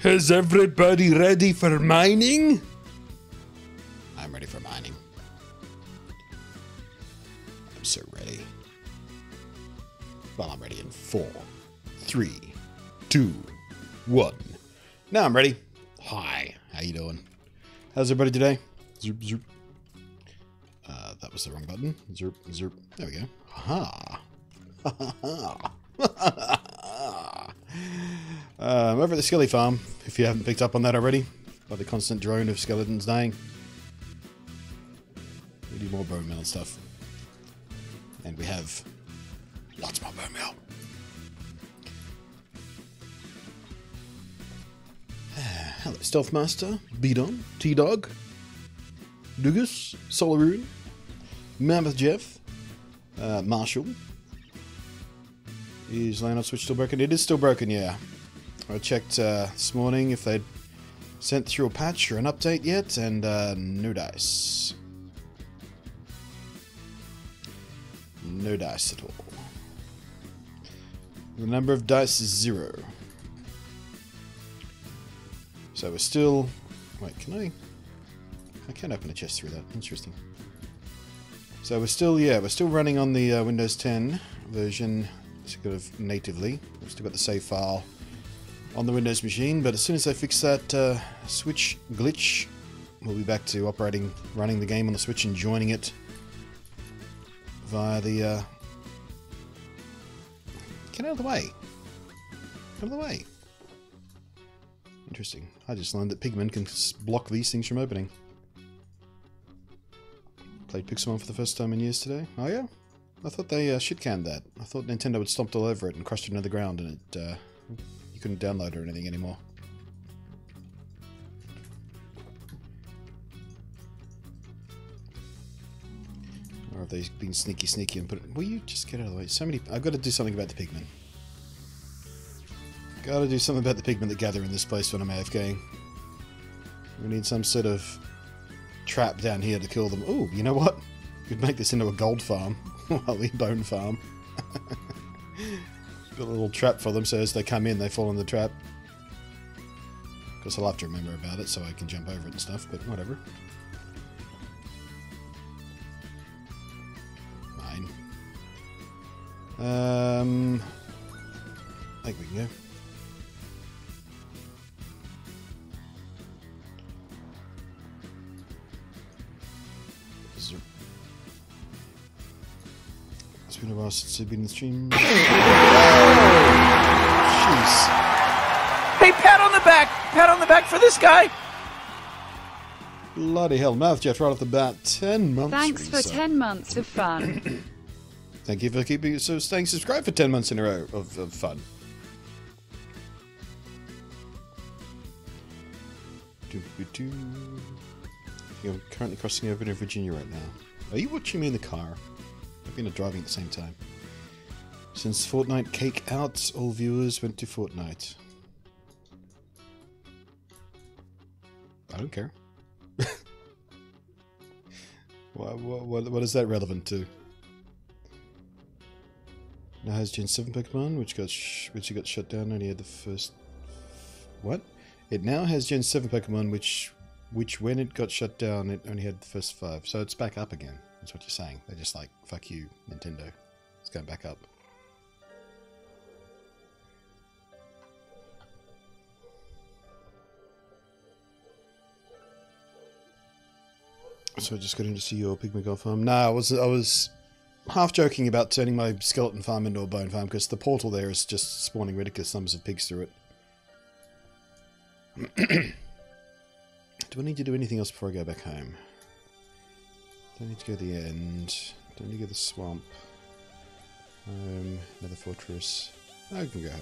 Is everybody ready for mining? I'm ready for mining. I'm so ready. Well, I'm ready in 4, 3, 2, 1. Now I'm ready. Hi, how you doing? How's everybody today? Zoop, zoop. That was the wrong button. Zoop, zoop. There we go. Ha ha. I'm over at the Skelly farm, if you haven't picked up on that already, by the constant drone of skeletons dying. We need more bone meal and stuff. And we have lots more bone meal. Hello, Stealth Master, Beadon, T-Dog, Dugas, Solaroon, Mammoth Jeff, Marshall. Is Layout Switch still broken? It is still broken, yeah. I checked this morning if they'd sent through a patch or an update yet, and no dice. No dice at all. The number of dice is 0. So we're still... Wait, can I... I can't open a chest through that. Interesting. So we're still, yeah, we're still running on the Windows 10 version, sort of natively. We've still got the save file on the Windows machine, but as soon as they fix that Switch glitch, we'll be back to running the game on the Switch and joining it via the... Get out of the way. Out of the way. Interesting. I just learned that Pigman can block these things from opening. Played Pixelmon for the first time in years today. Oh yeah? I thought they shit-canned that. I thought Nintendo had stomped all over it and crushed it into the ground, and it you couldn't download it or anything anymore. Or have they been sneaky and put it... Will you just get out of the way? So many... I've got to do something about the pigmen. Gotta do something about the pigmen that gather in this place when I'm AFKing. We need some sort of trap down here to kill them. Ooh, you know what? Could make this into a gold farm. Well, the bone farm. Got a little trap for them, so as they come in, they fall in the trap. Of course, I'll have to remember about it so I can jump over it and stuff, but whatever. Mine. I think we can go. It's been a while since I've been in the stream. Oh, jeez. Hey, pat on the back! Pat on the back for this guy! Bloody hell, Mouthjet right off the bat. 10 months. Thanks for 10 months of fun. Thank you for staying subscribed for 10 months in a row of fun. I'm currently crossing over to Virginia right now. Are you watching me in the car? I've been driving at the same time. Since Fortnite cake out, all viewers went to Fortnite. I don't care. What is that relevant to? Now has Gen 7 Pokemon, which got shut down. Only had the first. What? It now has Gen 7 Pokemon, which when it got shut down, it only had the first 5. So it's back up again. That's what you're saying. They're just like, fuck you, Nintendo. It's going back up. So I just got in to see your Pygmy Gold farm. No, I was half joking about turning my skeleton farm into a bone farm because the portal there is just spawning ridiculous numbers of pigs through it. Do I need to do anything else before I go back home? Don't need to go to the end. Don't need to go to the swamp. Another fortress. I can go home.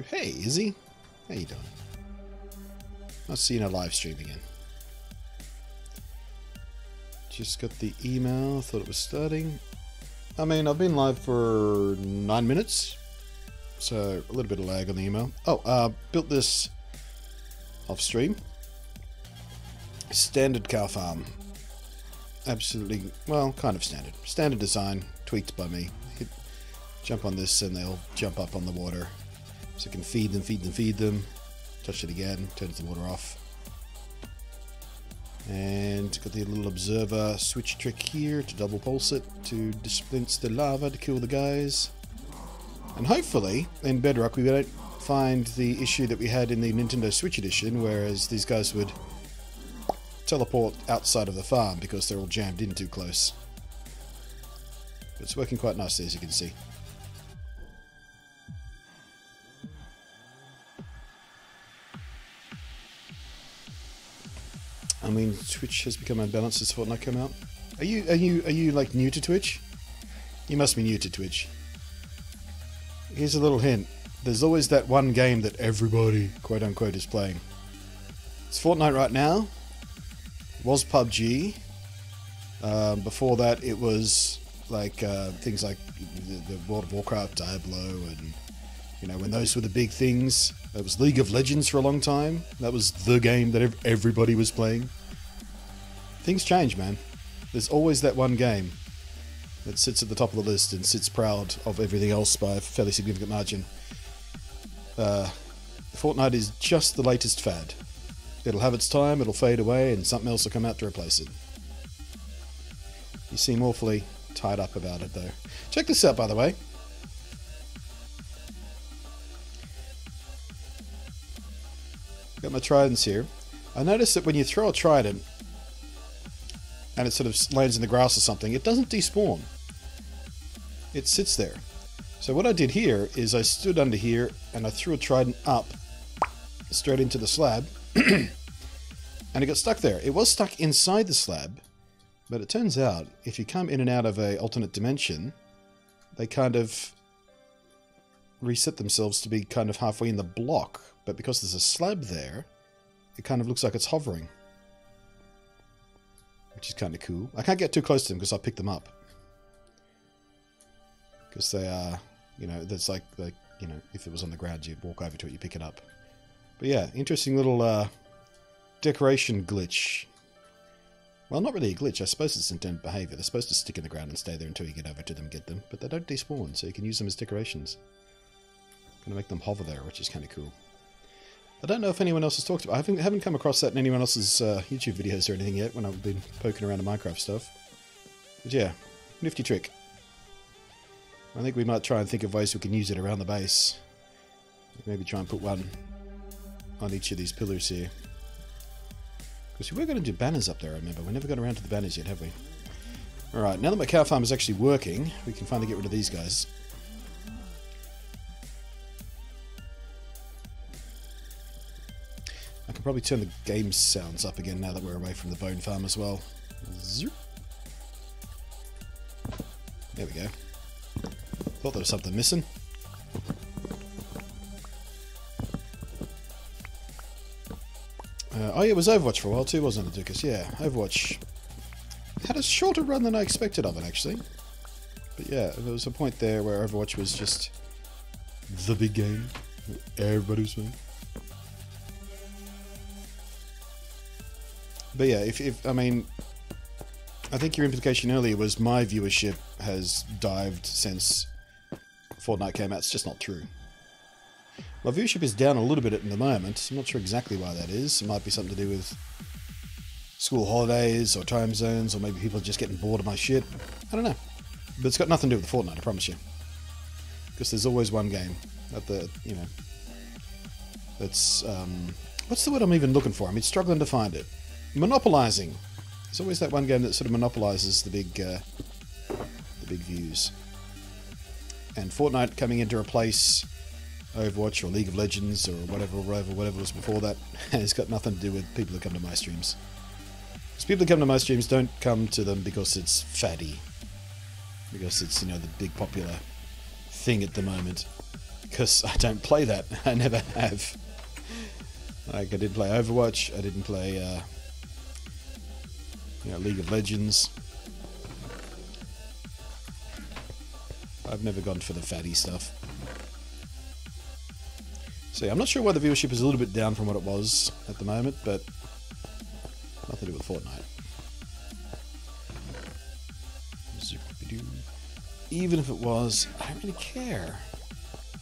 Hey, Izzy. How you doing? I'll see you in a live stream again. Just got the email. Thought it was starting. I mean, I've been live for 9 minutes. So, a little bit of lag on the email. Oh, built this off stream. Standard cow farm. absolutely, well, kind of standard. Standard design, tweaked by me. Jump on this and they'll jump up on the water. So you can feed them, feed them, feed them. Touch it again, turns the water off. And got the little observer switch trick here to double pulse it to dispense the lava to kill the guys. And hopefully, in Bedrock, we don't find the issue that we had in the Nintendo Switch edition, whereas these guys would teleport outside of the farm because they're all jammed in too close. But it's working quite nicely, as you can see. I mean, Twitch has become unbalanced since Fortnite came out. Are you like new to Twitch? You must be new to Twitch. Here's a little hint. There's always that one game that everybody, quote unquote, is playing. It's Fortnite right now. It was PUBG. Before that, it was like things like the World of Warcraft, Diablo, and you know, when those were the big things. It was League of Legends for a long time. That was the game that everybody was playing. Things change, man. There's always that one game that sits at the top of the list and sits proud of everything else by a fairly significant margin. Fortnite is just the latest fad. It'll have its time, it'll fade away, and something else will come out to replace it. You seem awfully tied up about it, though. Check this out, by the way. Got my tridents here. I noticed that when you throw a trident and it sort of lands in the grass or something, it doesn't despawn. It sits there. So what I did here is I stood under here and I threw a trident up straight into the slab and it got stuck there. It was stuck inside the slab, but it turns out if you come in and out of an alternate dimension, they kind of reset themselves to be kind of halfway in the block. But because there's a slab there, it kind of looks like it's hovering. Which is kind of cool. I can't get too close to them because I picked them up. Because they are, you know, that's like, you know, if it was on the ground, you'd walk over to it, you pick it up. But yeah, interesting little decoration glitch. Well, not really a glitch. I suppose it's intended behavior. They're supposed to stick in the ground and stay there until you get over to them and get them. But they don't despawn, so you can use them as decorations. Going to make them hover there, which is kind of cool. I don't know if anyone else has talked about it. I haven't come across that in anyone else's YouTube videos or anything yet when I've been poking around the Minecraft stuff. But yeah, nifty trick. I think we might try and think of ways we can use it around the base. Maybe try and put one on each of these pillars here. Because we were going to do banners up there, I remember. We never got around to the banners yet, have we? Alright, now that my cow farm is actually working, we can finally get rid of these guys. I can probably turn the game sounds up again now that we're away from the bone farm as well. Zoop. There we go. Thought there was something missing. Oh yeah, it was Overwatch for a while too, wasn't it, Dukas? Yeah, Overwatch had a shorter run than I expected of it, actually. But yeah, there was a point there where Overwatch was just the big game. Everybody was playing. But yeah, I mean, I think your implication earlier was my viewership has dived since Fortnite came out. It's just not true. My viewership is down a little bit at the moment. I'm not sure exactly why that is. It might be something to do with school holidays or time zones, or maybe people are just getting bored of my shit. I don't know. But it's got nothing to do with Fortnite, I promise you. Because there's always one game at the, you know, that's, what's the word I'm even looking for? I'm struggling to find it. Monopolizing. There's always that one game that sort of monopolizes the big views. And Fortnite coming in to replace Overwatch or League of Legends or whatever was before that has got nothing to do with people who come to my streams. Because people who come to my streams don't come to them because it's fatty. Because it's, you know, the big popular thing at the moment. Because I don't play that. I never have. Like, I didn't play Overwatch. I didn't play, you know, League of Legends. I've never gone for the fatty stuff. So yeah, I'm not sure why the viewership is a little bit down from what it was at the moment, but nothing to do with Fortnite. even if it was, I don't really care.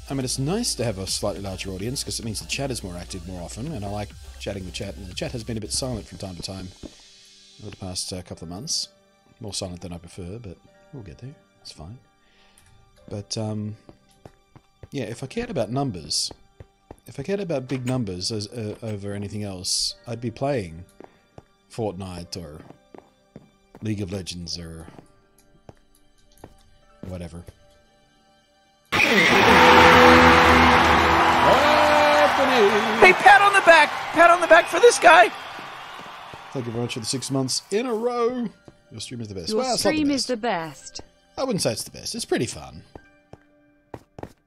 I mean, it's nice to have a slightly larger audience because it means the chat is more active more often, and I like chatting with chat, and the chat has been a bit silent from time to time over the past couple of months. More silent than I prefer, but we'll get there. It's fine. But, yeah, if I cared about numbers, if I cared about big numbers over anything else, I'd be playing Fortnite or League of Legends or whatever. Hey, pat on the back! Pat on the back for this guy! Thank you very much for the 6 months in a row. Your stream is the best. Your Well, it's not the stream best. is the best. I wouldn't say it's the best. It's pretty fun.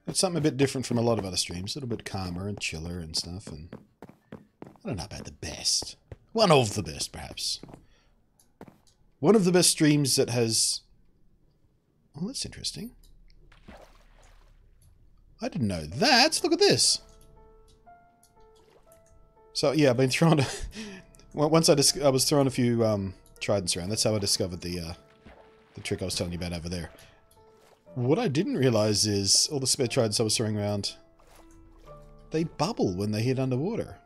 It's something a bit different from a lot of other streams. A little bit calmer and chiller and stuff. And I don't know about the best. One of the best, perhaps. One of the best streams that has... Oh, that's interesting. I didn't know that. Look at this. So, yeah, I've been throwing... Once I was throwing a few tridents around. That's how I discovered the trick I was telling you about over there. What I didn't realize is all the spare tridents I was throwing around, they bubble when they hit underwater.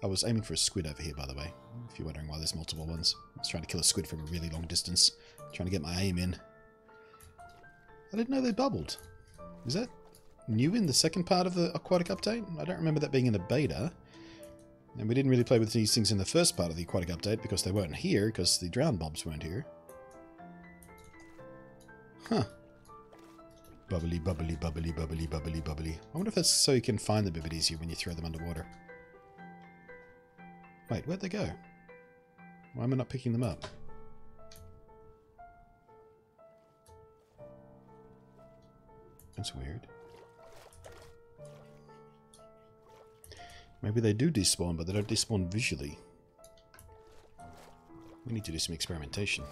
I was aiming for a squid over here, by the way, if you're wondering why there's multiple ones. I was trying to kill a squid from a really long distance, trying to get my aim in. I didn't know they bubbled. Is that new in the second part of the aquatic update? I don't remember that being in the beta. And we didn't really play with these things in the first part of the aquatic update because they weren't here, because the drowned mobs weren't here. Huh. Bubbly, bubbly, bubbly, bubbly, bubbly, bubbly. I wonder if that's so you can find them a bit easier when you throw them underwater. Wait, where'd they go? Why am I not picking them up? That's weird. Maybe they do despawn, but they don't despawn visually. We need to do some experimentation.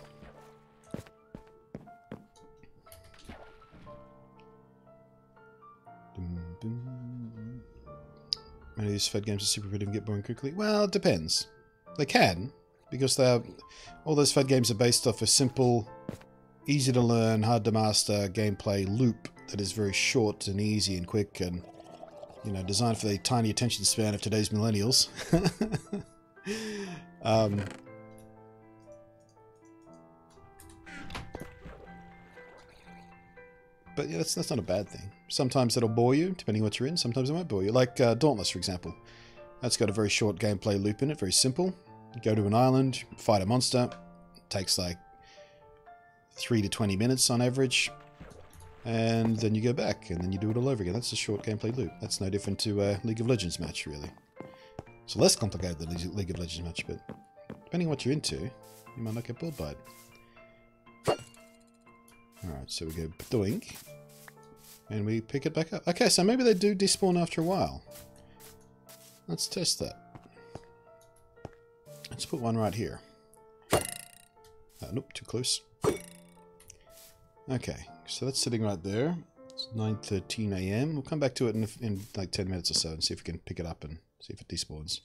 Many of these Fed games are super repetitive and get boring quickly. Well, it depends. They can, because all those Fed games are based off a simple, easy to learn, hard to master gameplay loop that is very short and easy and quick and, you know, designed for the tiny attention span of today's millennials. But yeah, that's not a bad thing. Sometimes it'll bore you, depending on what you're in. Sometimes it won't bore you. Like Dauntless, for example. That's got a very short gameplay loop in it, very simple. You go to an island, fight a monster. It takes like 3 to 20 minutes on average. And then you go back, and then you do it all over again. That's a short gameplay loop. That's no different to a League of Legends match, really. It's less complicated than a League of Legends match, but depending on what you're into, you might not get bored by it. Alright, so we go doink, and we pick it back up. Okay, so maybe they do despawn after a while. Let's test that. Let's put one right here. Nope, too close. Okay, so that's sitting right there. It's 9:13 AM. We'll come back to it in like 10 minutes or so and see if we can pick it up and see if it despawns.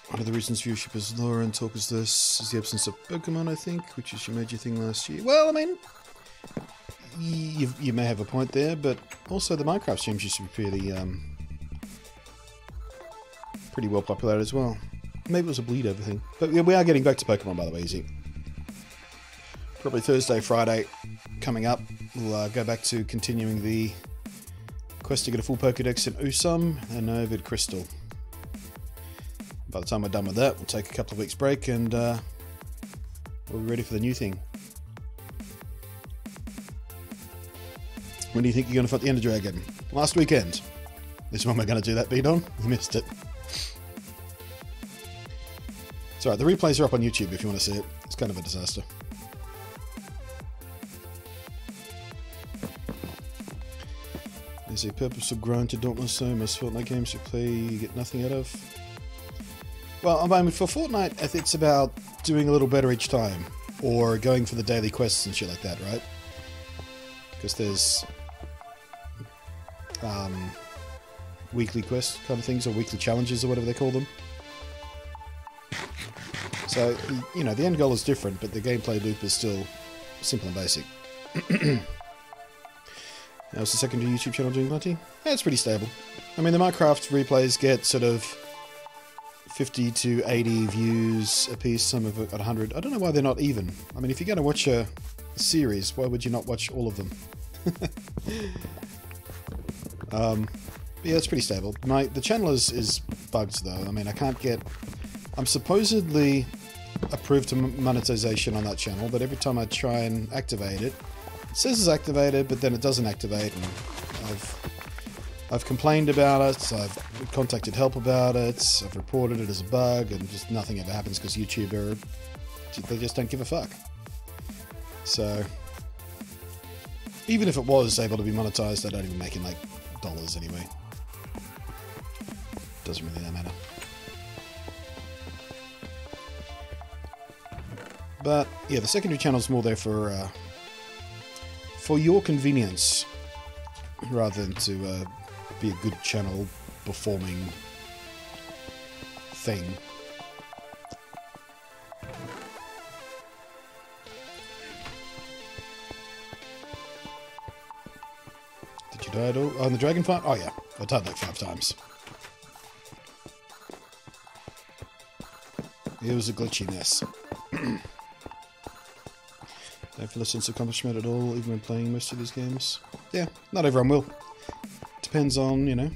One of the reasons viewership is lower and talk is less is the absence of Pokemon, I think, which is your major thing last year. Well, I mean, you may have a point there, but also the Minecraft streams used to be pretty well populated as well. Maybe it was a bleed over thing. But yeah, we are getting back to Pokemon, by the way, Easy. Probably Thursday, Friday coming up. We'll go back to continuing the quest to get a full Pokedex in Usum and Ovid Crystal. By the time we're done with that, we'll take a couple of weeks break and we'll be ready for the new thing. When do you think you're going to fight the Ender Dragon? Last weekend. This is when we're going to do that, Beat-On. You missed it. It's alright, the replays are up on YouTube if you want to see it. It's kind of a disaster. There's a purposeful grind to Dauntless, so most Fortnite games you play you get nothing out of. Well, I mean, for Fortnite, it's about doing a little better each time. Or going for the daily quests and shit like that, right? Because there's weekly quest kind of things, or weekly challenges, or whatever they call them. So, you know, the end goal is different, but the gameplay loop is still simple and basic. How's the secondary YouTube channel doing, Bunty? Yeah, it's pretty stable. I mean, the Minecraft replays get sort of 50 to 80 views a piece, some of it at 100. I don't know why they're not even. I mean, if you're going to watch a series, why would you not watch all of them? Yeah, it's pretty stable. The channel is bugged, though. I mean, I can't get... I'm supposedly approved to monetization on that channel, but every time I try and activate it, it says it's activated, but then it doesn't activate, and I've complained about it, I've contacted help about it, I've reported it as a bug, and just nothing ever happens because YouTube they just don't give a fuck. So, even if it was able to be monetized, I don't even make it like dollars anyway. Doesn't really that matter. But yeah, the secondary channel is more there for your convenience, rather than to be a good channel performing thing. Did you die at all? Oh, on the dragon fight? Oh yeah, I died like 5 times. It was a glitchy mess. Don't feel a sense of accomplishment at all, even when playing most of these games. Yeah, not everyone will. Depends on, you know,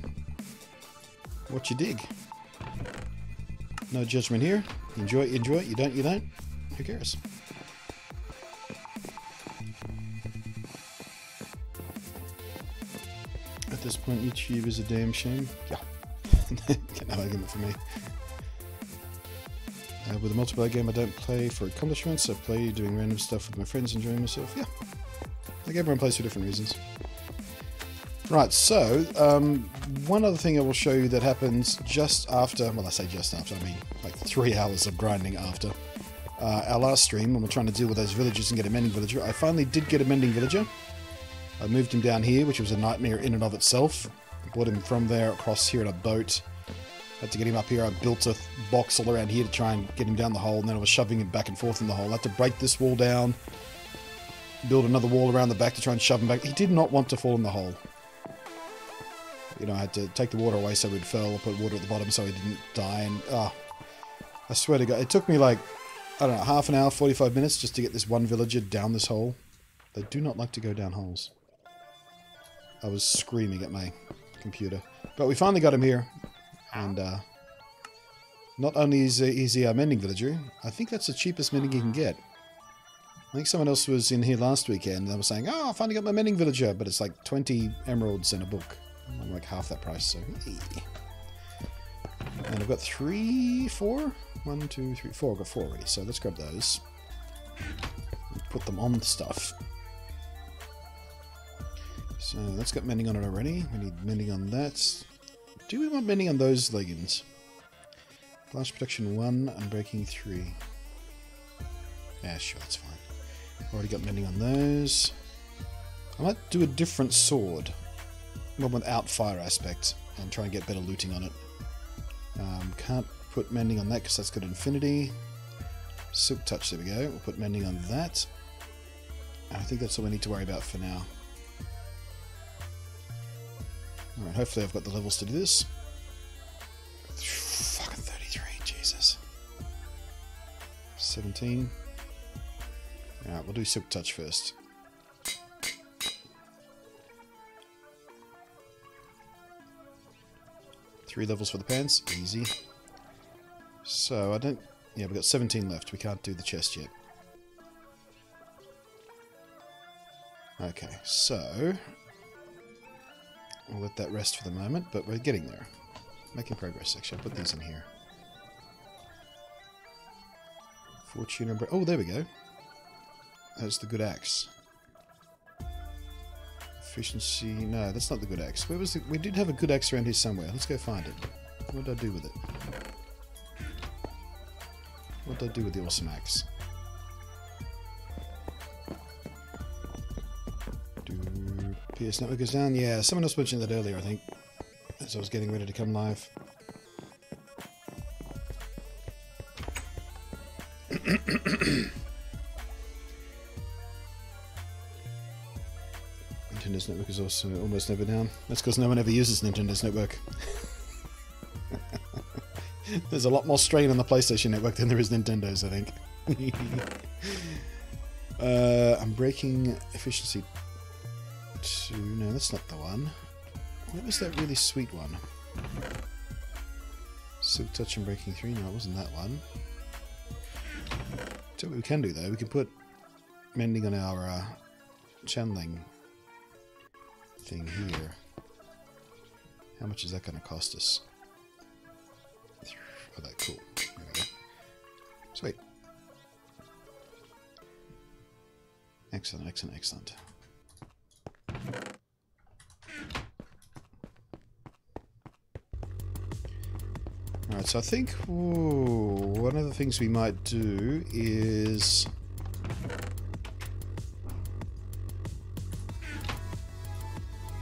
what you dig. No judgment here. You enjoy it, you enjoy it. You don't, you don't. Who cares? At this point, YouTube is a damn shame. Yeah. Get no argument for me. With a multiplayer game, I don't play for accomplishments. I play doing random stuff with my friends, enjoying myself. Yeah. Like everyone plays for different reasons. Right, so, one other thing I will show you that happens just after, well, I say just after, I mean like 3 hours of grinding after our last stream when we're trying to deal with those villagers and get a mending villager. I finally did get a mending villager. I moved him down here, which was a nightmare in and of itself. Brought him from there across here in a boat. Had to get him up here. I built a box all around here to try and get him down the hole, and then I was shoving him back and forth in the hole. I had to break this wall down, build another wall around the back to try and shove him back. He did not want to fall in the hole. You know, I had to take the water away so he'd fell, put water at the bottom so he didn't die, and I swear to God, it took me like, I don't know, half an hour, 45 minutes just to get this one villager down this hole. They do not like to go down holes. I was screaming at my computer. But we finally got him here. And not only is he our mending villager, I think that's the cheapest mending you can get. I think someone else was in here last weekend and they were saying, oh, I finally got my mending villager, but it's like 20 emeralds and a book. I'm like half that price, so... And I've got 4? 1, 2, 3, 4. I've got 4 already, so let's grab those. And put them on the stuff. So that's got mending on it already. We need mending on that. Do we want mending on those leggings? Blast protection 1 and breaking 3. Yeah, sure, that's fine. Already got mending on those. I might do a different sword. One without fire aspect. And try and get better looting on it. Can't put mending on that because that's got infinity. Silk touch, there we go. We'll put mending on that. And I think that's all we need to worry about for now. Alright, hopefully I've got the levels to do this. Fucking 33, Jesus. 17. Alright, we'll do Silk Touch first. Three levels for the pants, easy. So, I don't... Yeah, we've got 17 left, we can't do the chest yet. Okay, so... We'll let that rest for the moment, but we're getting there. Making progress, actually. I'll put these in here. Fortune and... Oh, there we go. That's the good axe. Efficiency... No, that's not the good axe. Where was the... We did have a good axe around here somewhere. Let's go find it. What did I do with it? What did I do with the awesome axe? PS network goes down. Yeah, someone else mentioned that earlier, I think, as I was getting ready to come live. Nintendo's network is also almost never down. That's because no one ever uses Nintendo's network. There's a lot more strain on the PlayStation network than there is Nintendo's, I think. I'm breaking efficiency 2. No, that's not the one. What was that really sweet one? Silk Touch and breaking 3. No, it wasn't that one. So what we can do though, we can put mending on our channeling thing here. How much is that going to cost us? Oh, that cool. There we go. Sweet. Excellent, excellent, excellent. Alright, so I think one of the things we might do is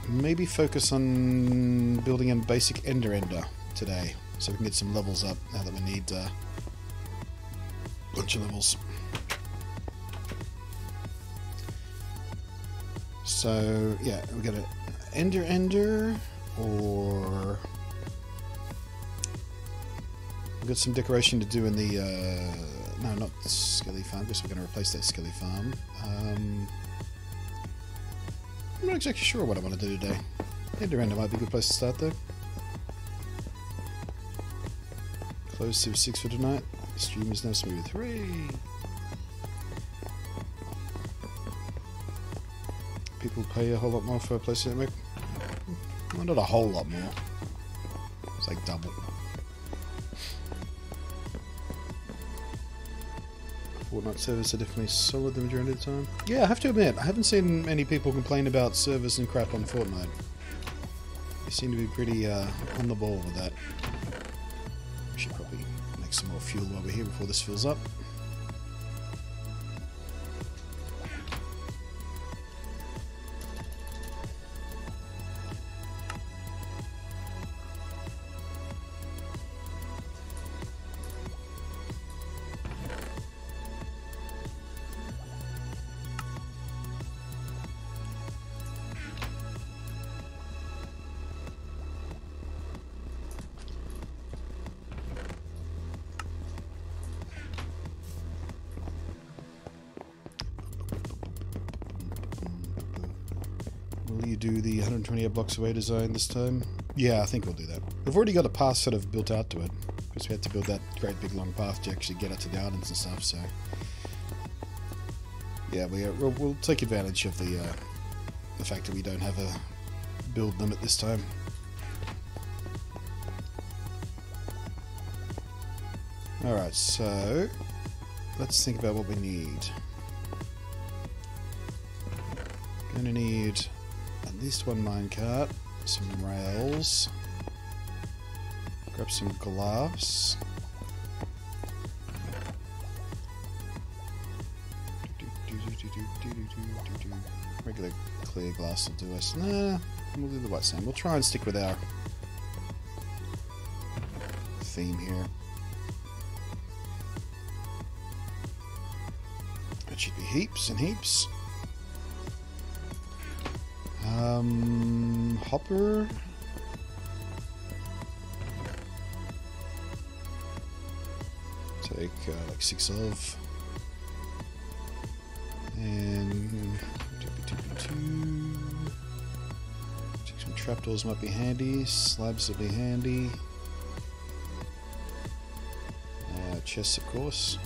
maybe focus on building a basic ender today, so we can get some levels up now that we need a bunch of levels. So yeah, we got an ender, or we've got some decoration to do in the no, not Skelly Farm. I guess we're going to replace that Skelly Farm. I'm not exactly sure what I want to do today. Ender might be a good place to start though. Close to 6 for tonight. The stream is now smooth. Hooray! People pay a whole lot more for a PlayStation Network. Well, not a whole lot more. It's like double. Fortnite servers are definitely solid the majority of the time. Yeah, I have to admit, I haven't seen many people complain about servers and crap on Fortnite. They seem to be pretty on the ball with that. We should probably make some more fuel while we're here before this fills up. Will you do the 128 blocks away design this time? Yeah, I think we'll do that. We've already got a path sort of built out to it, because we had to build that great big long path to actually get out to the islands and stuff, so... Yeah, we'll take advantage of the fact that we don't have a build limit this time. Alright, so... let's think about what we need. Gonna need at least one minecart, some rails, grab some gloves, regular clear glass will do us. Nah, we'll do the white sand. We'll try and stick with our theme here. That should be heaps and heaps. Hopper. Take like 6 of. And take some trapdoors might be handy. Slabs will be handy. Chests, of course.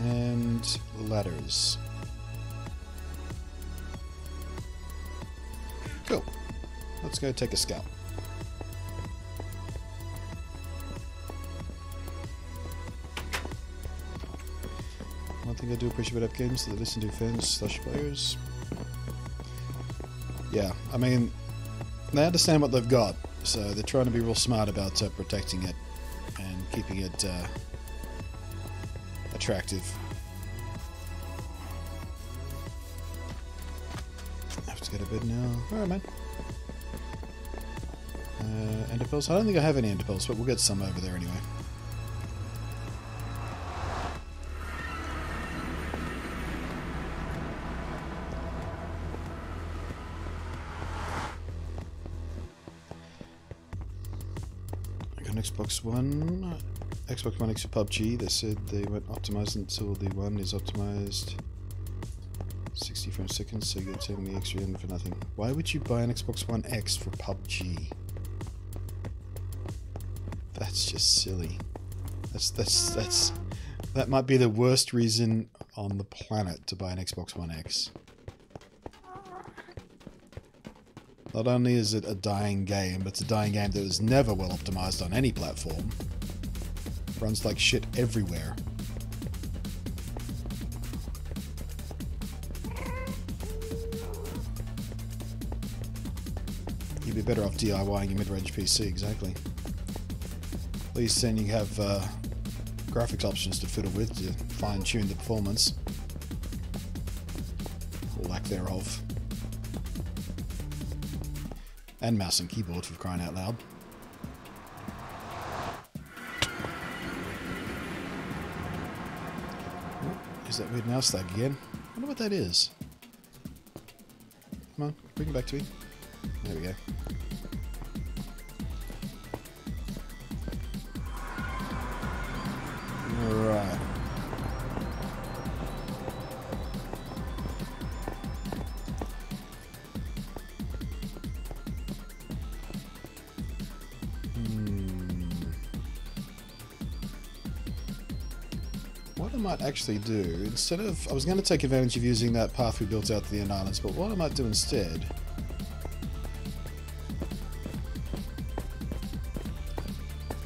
And ladders. Cool. Let's go take a scout. One thing I do appreciate about games that they listen to fans/players. Yeah, I mean, they understand what they've got, so they're trying to be real smart about protecting it and keeping it attractive. go to bed now. Alright, man. Ender pearls? I don't think I have any ender pearls, but we'll get some over there anyway. I got an Xbox One. Xbox One X for PUBG. They said they won't optimize until the one is optimized 60 frames per second, so you get 70 extra in for nothing. Why would you buy an Xbox One X for PUBG? That's just silly. That might be the worst reason on the planet to buy an Xbox One X. Not only is it a dying game, but it's a dying game that was never well optimized on any platform. Runs like shit everywhere. You'd be better off DIYing your mid-range PC, exactly. At least then you have graphics options to fiddle with to fine-tune the performance. Or lack thereof. And mouse and keyboard, for crying out loud. Is that weird mouse lag again? I wonder what that is. Come on, bring it back to me. There we go. Alright. What I might actually do, instead of... I was going to take advantage of using that path we built out to the end islands, but what I might do instead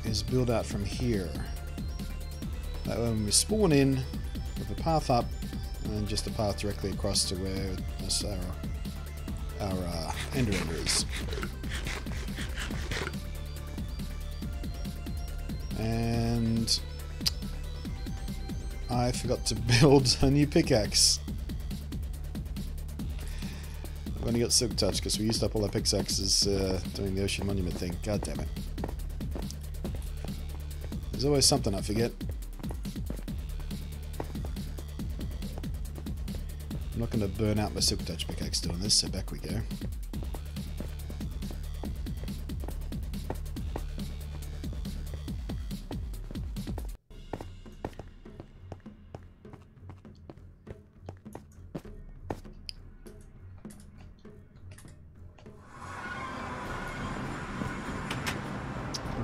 is build out from here. That way when we spawn in, with a path up, and then just a path directly across to where our ender is. And I forgot to build a new pickaxe. I've only got Silk Touch because we used up all our pickaxes doing the Ocean Monument thing. God damn it. There's always something I forget. I'm not going to burn out my Silk Touch pickaxe doing this, so back we go.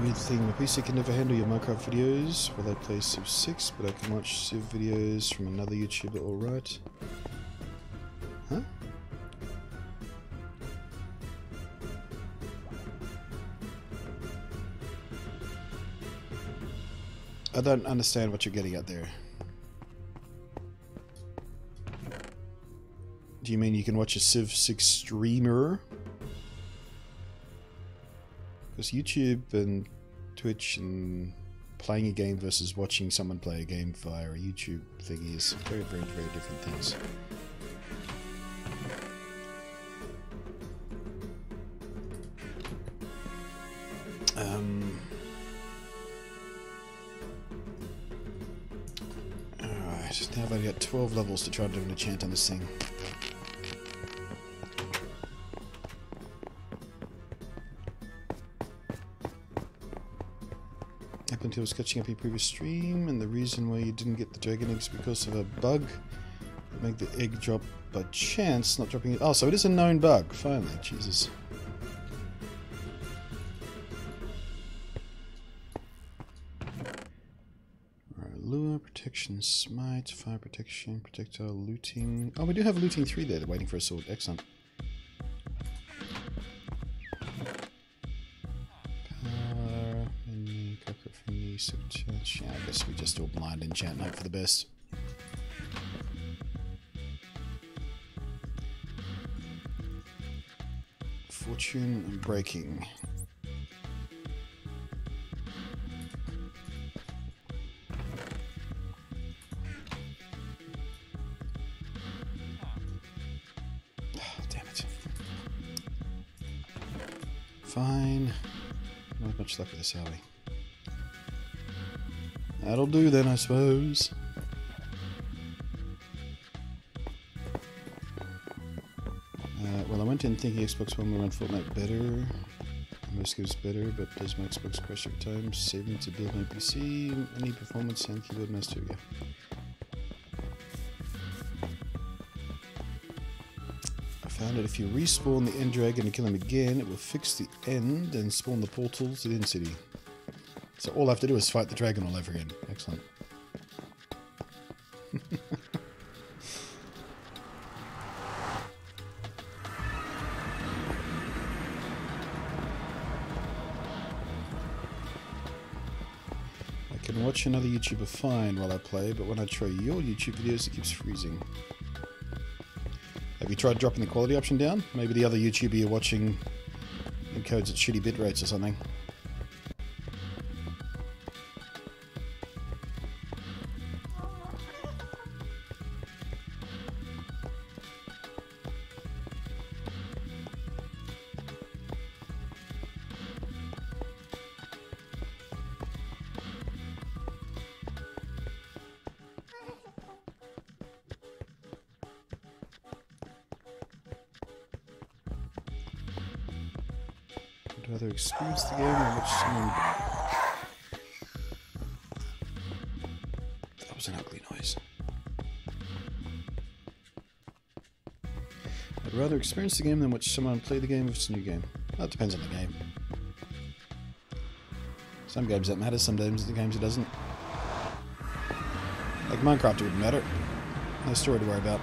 Weird thing, my PC can never handle your Minecraft videos while I play Civ 6, but I can watch Civ videos from another YouTuber, alright. Huh? I don't understand what you're getting at there. Do you mean you can watch a Civ 6 streamer? Because YouTube and Twitch and playing a game versus watching someone play a game via a YouTube thing is very, very, very different things. Alright, now I've only got 12 levels to try and do an enchant on this thing. Up until I was catching up your previous stream, and the reason why you didn't get the dragon eggs because of a bug that made the egg drop by chance, not dropping it. Oh, so it is a known bug, finally, Jesus. Alright, lure, protection, smite, fire protection, projectile, looting. Oh, we do have looting 3 there, waiting for a sword. Excellent. Yeah, I guess we just do a blind enchant and hope for the best. Fortune and breaking. Oh, damn it. Fine. Not much luck with this, are we? That'll do then, I suppose. Well, I went in thinking Xbox One will run Fortnite better. Most games better, but does my Xbox crash every time? Saving to build my PC, any performance and keyboard mouse too, yeah. I found that if you respawn the end dragon and kill him again, it will fix the end and spawn the portal to the end city. So all I have to do is fight the dragon all over again. Excellent. I can watch another YouTuber fine while I play, but when I try your YouTube videos, it keeps freezing. Have you tried dropping the quality option down? Maybe the other YouTuber you're watching encodes at shitty bit rates or something. I'd rather experience the game than watch someone... That was an ugly noise. I'd rather experience the game than watch someone play the game if it's a new game. Well, it depends on the game. Some games that matter, some games it doesn't. Like Minecraft, it wouldn't matter. No story to worry about.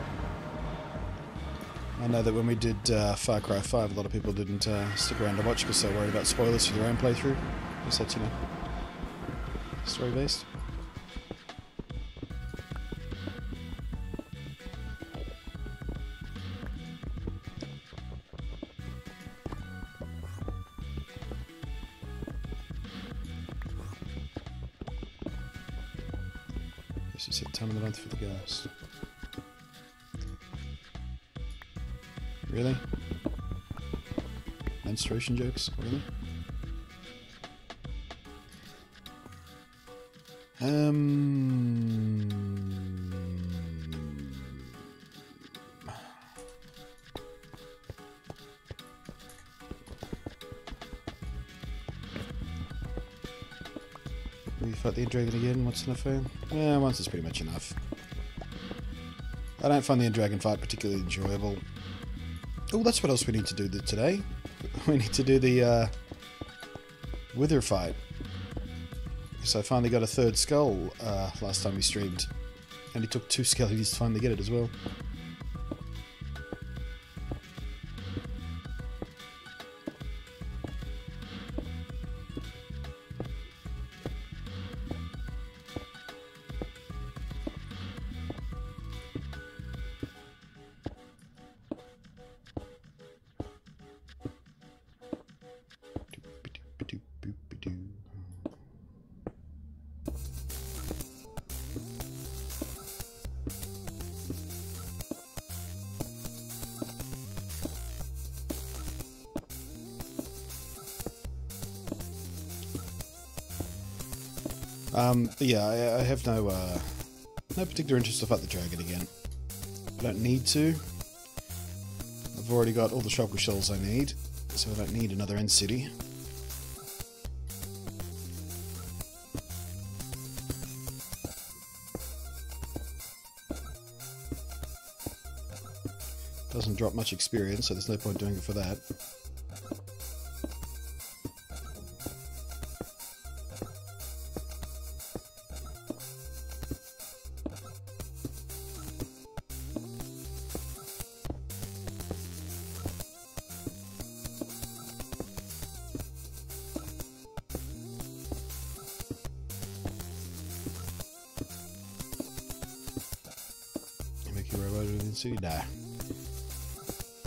I know that when we did Far Cry 5, a lot of people didn't stick around to watch because they were worried about spoilers for their own playthrough. Guess that's, you know, story-based. Guess it's a ton of the month for the gas. Really? Menstruation jokes? Really? We fight the dragon again, what's enough for? Yeah, once is pretty much enough. I don't find the dragon fight particularly enjoyable. Oh, that's what else we need to do today. We need to do the Wither fight. Because I finally got a third skull last time we streamed. And it took 2 skeletons to finally get it as well. Yeah, I have no particular interest to fight the dragon again. I don't need to. I've already got all the shulker shells I need, so I don't need another end city. Doesn't drop much experience, so there's no point doing it for that. City die.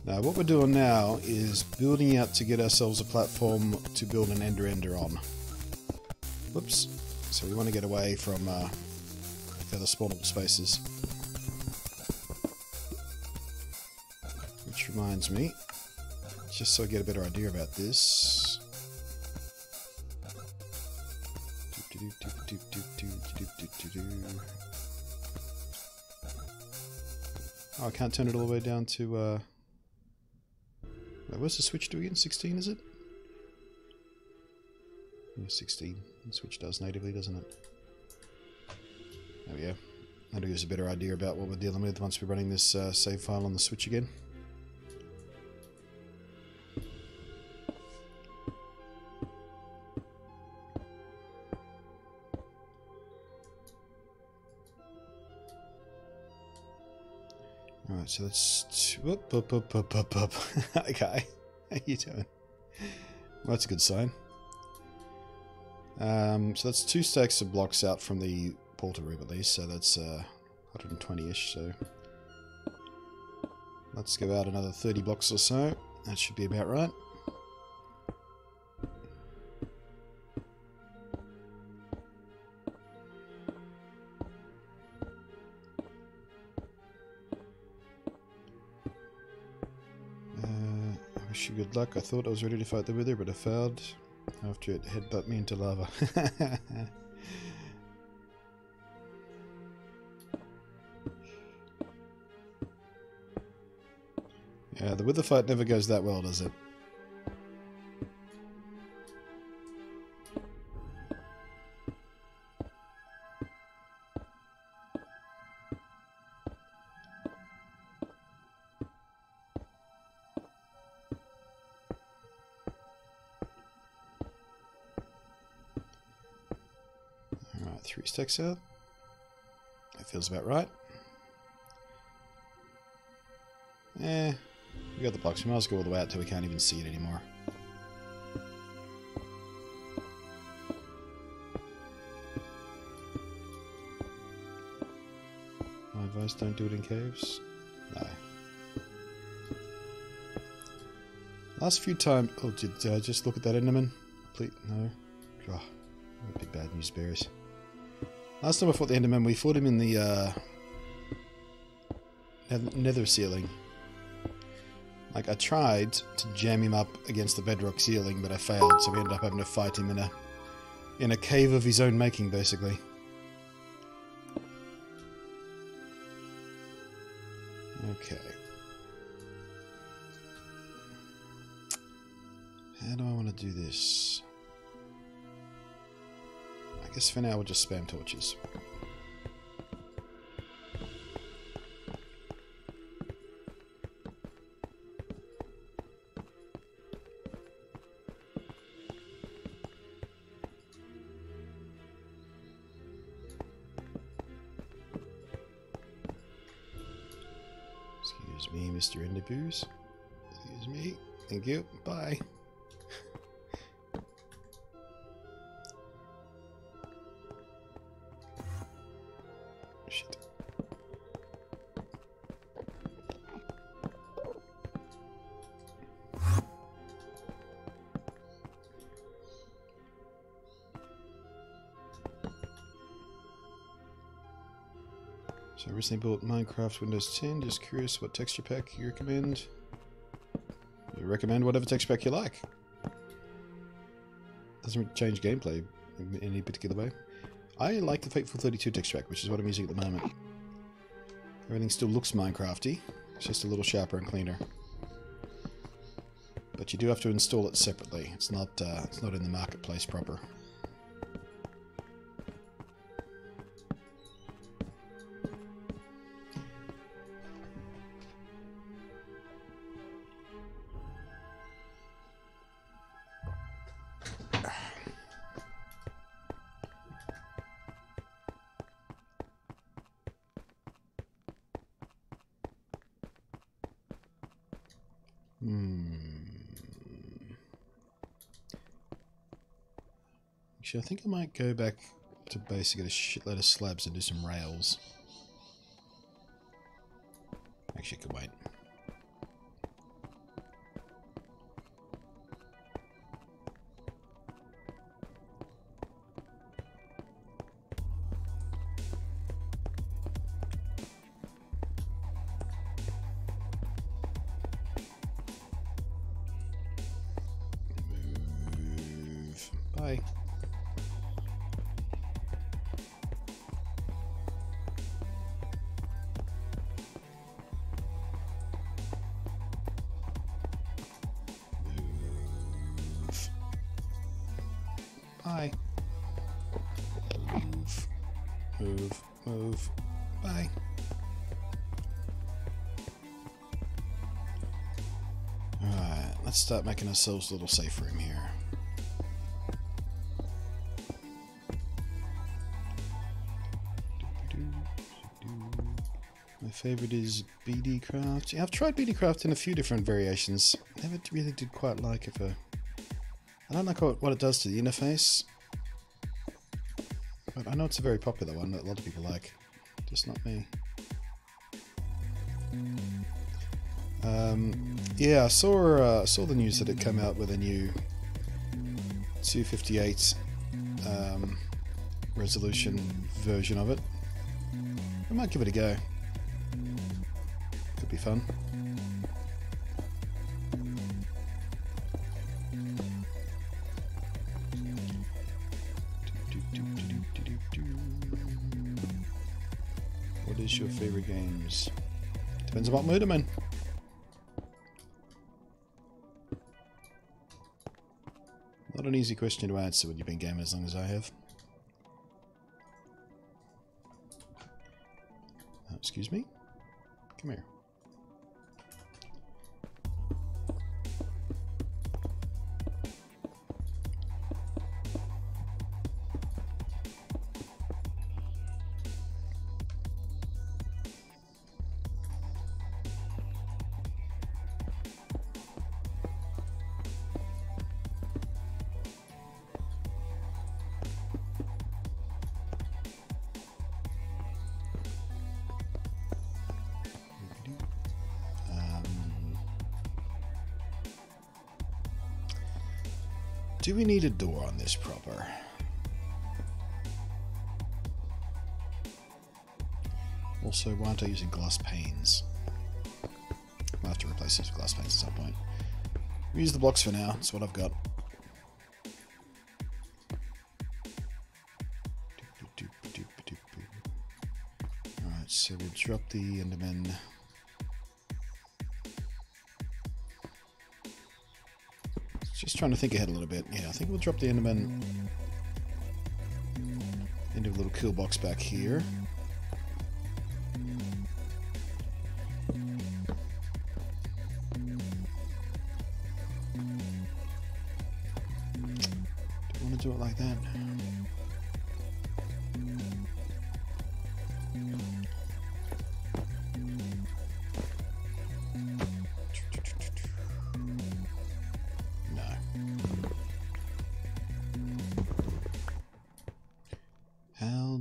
Now what we're doing now is building out to get ourselves a platform to build an ender on. Whoops. So we want to get away from the other spawnable spaces. Which reminds me, just so I get a better idea about this, Oh, I can't turn it all the way down to... Wait, what's the Switch do again? 16, is it? Yeah, 16. The Switch does natively, doesn't it? There we go. That'll give us a better idea about what we're dealing with once we're running this save file on the Switch again. Alright, so that's... Whoop, whoop, whoop, whoop, whoop, whoop. Okay, how you doing? Well, that's a good sign. So that's 2 stacks of blocks out from the portal room at least, so that's 120-ish, so... Let's go out another 30 blocks or so. That should be about right. I wish you good luck. I thought I was ready to fight the wither, but I failed after it headbutt me into lava. Yeah, the wither fight never goes that well, does it? Alright, 3 stacks out. That feels about right. We got the blocks. We might as well go all the way out till we can't even see it anymore. My advice, don't do it in caves. No. Last few times... Oh, did I just look at that Enderman? Please, no. Oh, that'd be bad news bears. Last time I fought the Enderman, we fought him in the nether ceiling. Like, I tried to jam him up against the bedrock ceiling, but I failed, so we ended up having to fight him in a cave of his own making, basically. Okay. How do I want to do this? I guess for now we'll just spam torches. Excuse me, Mr. Enderboos. Excuse me. Thank you. Bye. Shit. So I recently built Minecraft Windows 10. Just curious what texture pack you recommend. You recommend whatever texture pack you like. Doesn't change gameplay in any particular way. I like the Fateful 32 texture pack, which is what I'm using at the moment. Everything still looks Minecrafty. It's just a little sharper and cleaner. But you do have to install it separately. It's not in the marketplace proper. Actually, I think I might go back to base and get a shitload of slabs and do some rails. Actually, I could wait. Move. Bye. Bye. Move. Move. Move. Bye. Alright, let's start making ourselves a little safe room here. My favourite is BD Craft. Yeah, I've tried BD Craft in a few different variations. Never really did quite like it for... I don't like what it does to the interface. But I know it's a very popular one that a lot of people like. Just not me. Yeah, I saw the news that it came out with a new 258 resolution version of it. I might give it a go. Could be fun. What is your favorite games? Depends on what mood I'm in. Not an easy question to answer when you've been gaming as long as I have. Excuse me? Come here. Do we need a door on this proper? Also, why aren't I using glass panes? I'll have to replace these with glass panes at some point. We'll use the blocks for now, that's what I've got. Alright, so we'll drop the Enderman. Just trying to think ahead a little bit. Yeah, I think we'll drop the Enderman into a little kill box back here. Do you want to do it like that?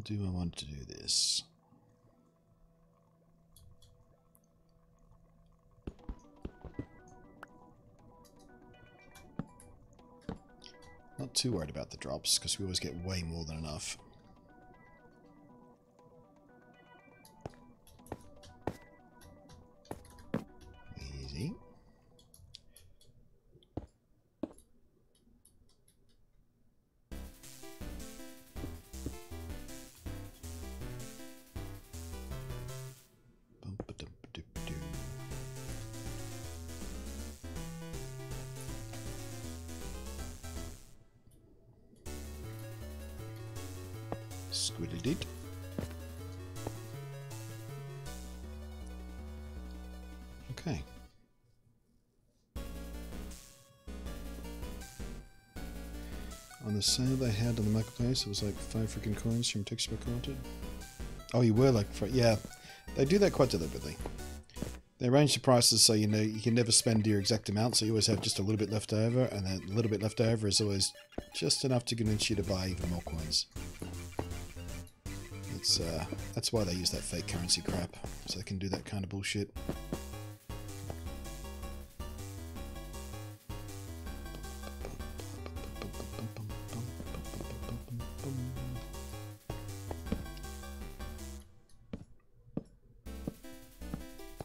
Do I want to do this? Not too worried about the drops because we always get way more than enough. Easy. Squiddly-did. Okay. On the sale they had on the marketplace, it was like 5 freaking coins from textbook haunted. Oh, you were like, yeah, they do that quite deliberately. They arrange the prices so you know you can never spend your exact amount, so you always have just a little bit left over, and that little bit left over is always just enough to convince you to buy even more coins. That's why they use that fake currency crap, so they can do that kind of bullshit.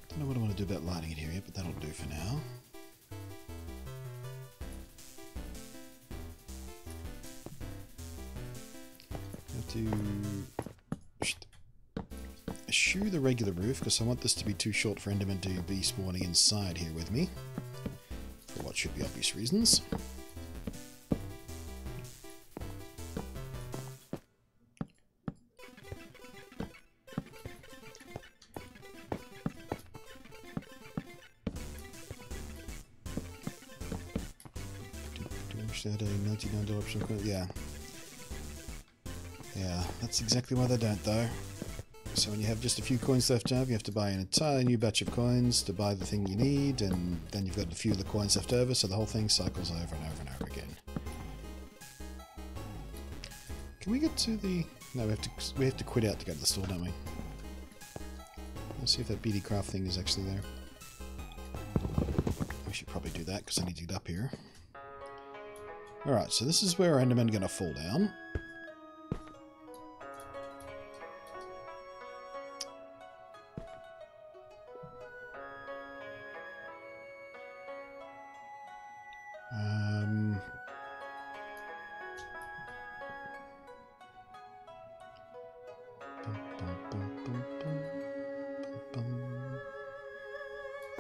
Don't know what I want to do about lighting it here yet, but that'll do for now. Have to eschew the regular roof because I want this to be too short for Enderman to be spawning inside here with me, for what should be obvious reasons. actually had a $99 option. Yeah. Yeah, that's exactly why they don't, though. So when you have just a few coins left over, you have to buy an entire new batch of coins to buy the thing you need, and then you've got a few of the coins left over, so the whole thing cycles over and over and over again. Can we get to the... No, we have to quit out to go to the store, don't we? Let's see if that BD craft thing is actually there. We should probably do that, because I need to get up here. Alright, so this is where our Endermen are going to fall down.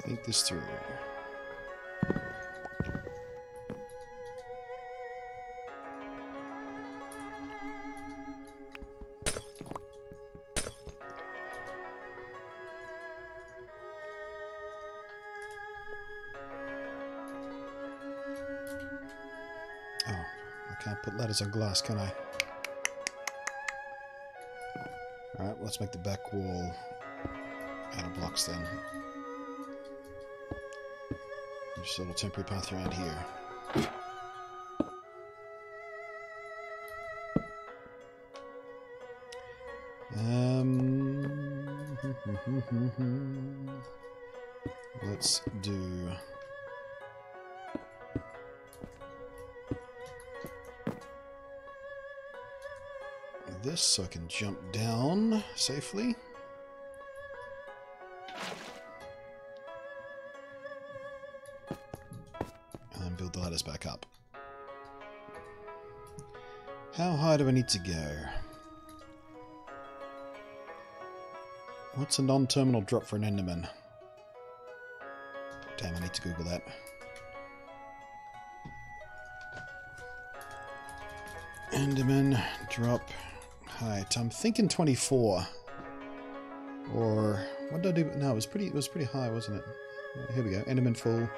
Think this through. Oh, I can't put letters on glass, can I? Alright, let's make the back wall out of blocks then. Just a little temporary path around here. Let's do... this so I can jump down safely. And build the ladders back up. How high do I need to go? What's a non-terminal drop for an Enderman? Damn, I need to Google that. Enderman drop height. I'm thinking 24. Or what did I do? No, it was pretty high, wasn't it? Here we go. Enderman full.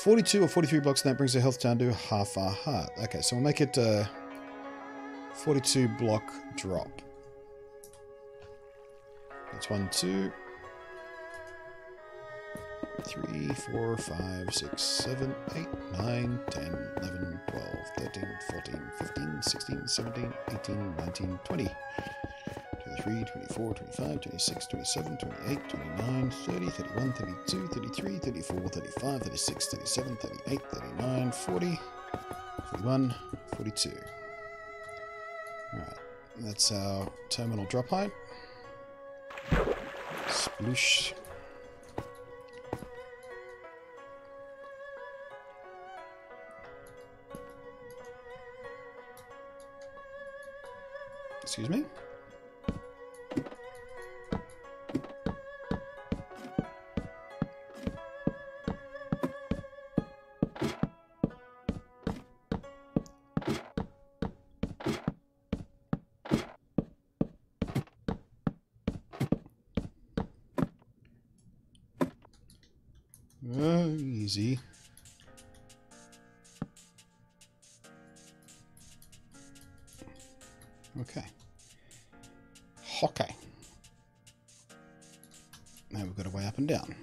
42 or 43 blocks, and that brings the health down to half our heart. Okay, so we'll make it 42 block drop. That's 1, 2, 3, 4, 5, 6, 7, 8, 9, 10, 11, 12, 13, 14, 15, 16, 17, 18, 19, 20, 23, 24, 25, 26, 27, 28, 29, 30, 31, 32, 33, 34, 35, 36, 37, 38, 39, 40, 41, 42. Alright, that's our terminal drop height. Sploosh. Excuse me? Easy. Okay. Okay. Now we've got a way up and down.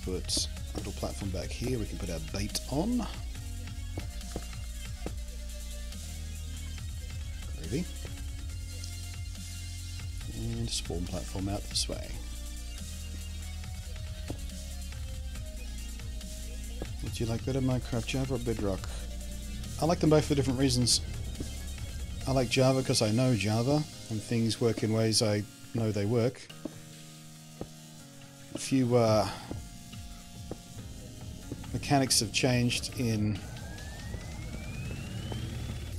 Put a little platform back here we can put our bait on. Groovy. And spawn platform out this way. What do you like better, Minecraft, Java or Bedrock? I like them both for different reasons. I like Java because I know Java and things work in ways I know they work. A few mechanics have changed in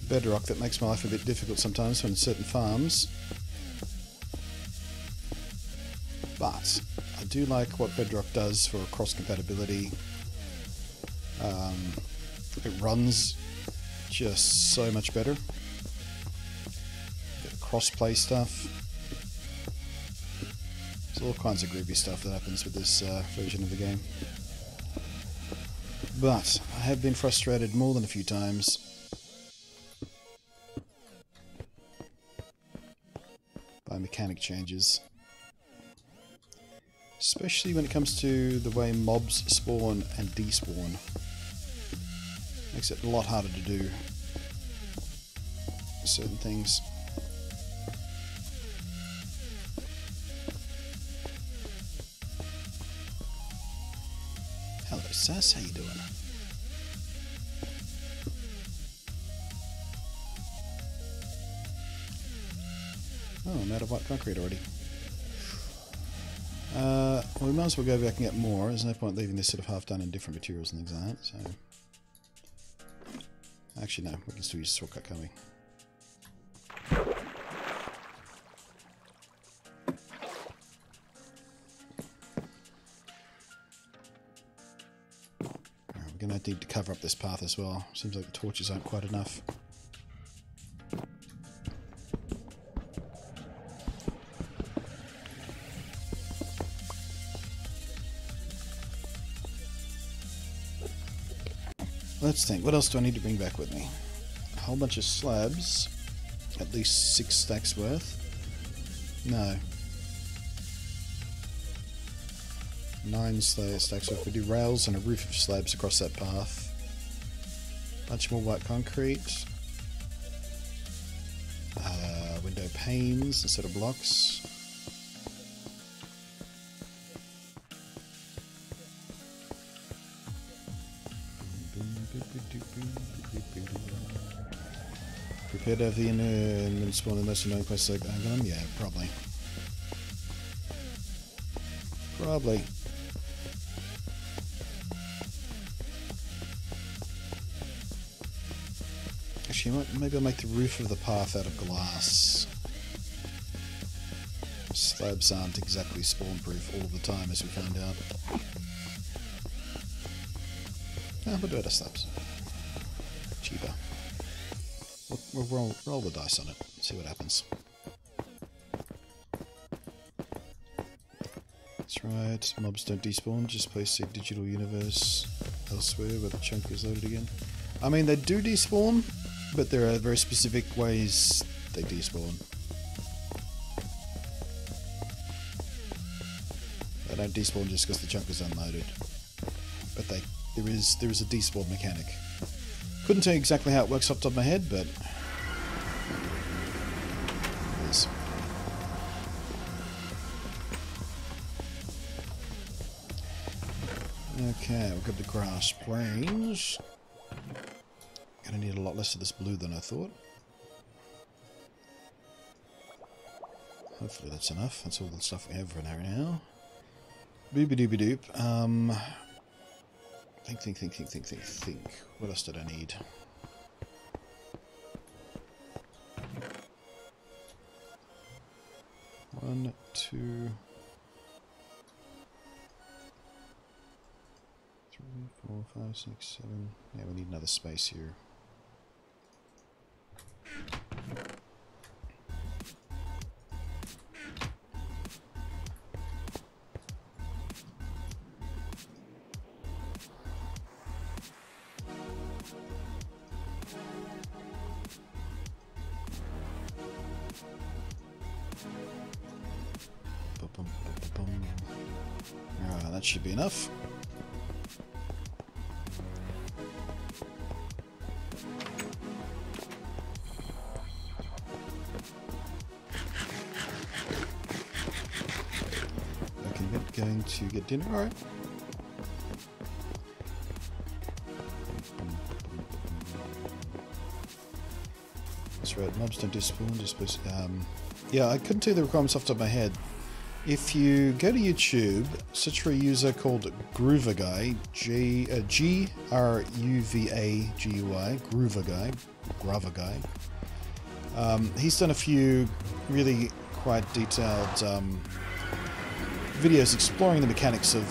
Bedrock that makes my life a bit difficult sometimes on certain farms. But I do like what Bedrock does for cross compatibility It runs just so much better. Cross-play stuff. There's all kinds of groovy stuff that happens with this version of the game. But I have been frustrated more than a few times by mechanic changes. Especially when it comes to the way mobs spawn and despawn. Makes it a lot harder to do certain things. Hello, Sass, how you doing? Oh, I'm out of white concrete already. Well, we might as well go back and get more. There's no point leaving this sort of half done in different materials and things like that, so... Actually, no, we can still use a shortcut, can't we? Alright, we're going to need to cover up this path as well. Seems like the torches aren't quite enough. Let's think, what else do I need to bring back with me? A whole bunch of slabs. At least 6 stacks worth. No. 9 stacks worth. We do rails and a roof of slabs across that path. Bunch more white concrete. Window panes instead of blocks. Prepared to have the inner spawn the most annoying place like Angon? Yeah, probably. Probably. Actually, maybe I'll make the roof of the path out of glass. Slabs aren't exactly spawn-proof all the time, as we found out. Yeah, we'll do it as slabs. Cheaper. We'll roll the dice on it, see what happens. That's right, mobs don't despawn, just place a digital universe elsewhere where the chunk is loaded again. I mean, they do despawn, but there are very specific ways they despawn. They don't despawn just because the chunk is unloaded. But there is a despawn mechanic. Couldn't tell you exactly how it works off the top of my head, but... it is. Okay, we've got the grass plains. Gonna need a lot less of this blue than I thought. Hopefully that's enough. That's all the stuff we have for now. Boobie-doobie-doop. Think. What else did I need? One, two, 3, 4, 5, 6, 7. Yeah, we need another space here. Alright, that should be enough. Okay, going to get dinner, alright. That's right, mobs don't despawn, just place, yeah, I couldn't tell you the requirements off the top of my head. If you go to YouTube, search for a user called Groovaguy, G-R-U-V-A-G-U-I, Groovaguy. He's done a few really quite detailed videos exploring the mechanics of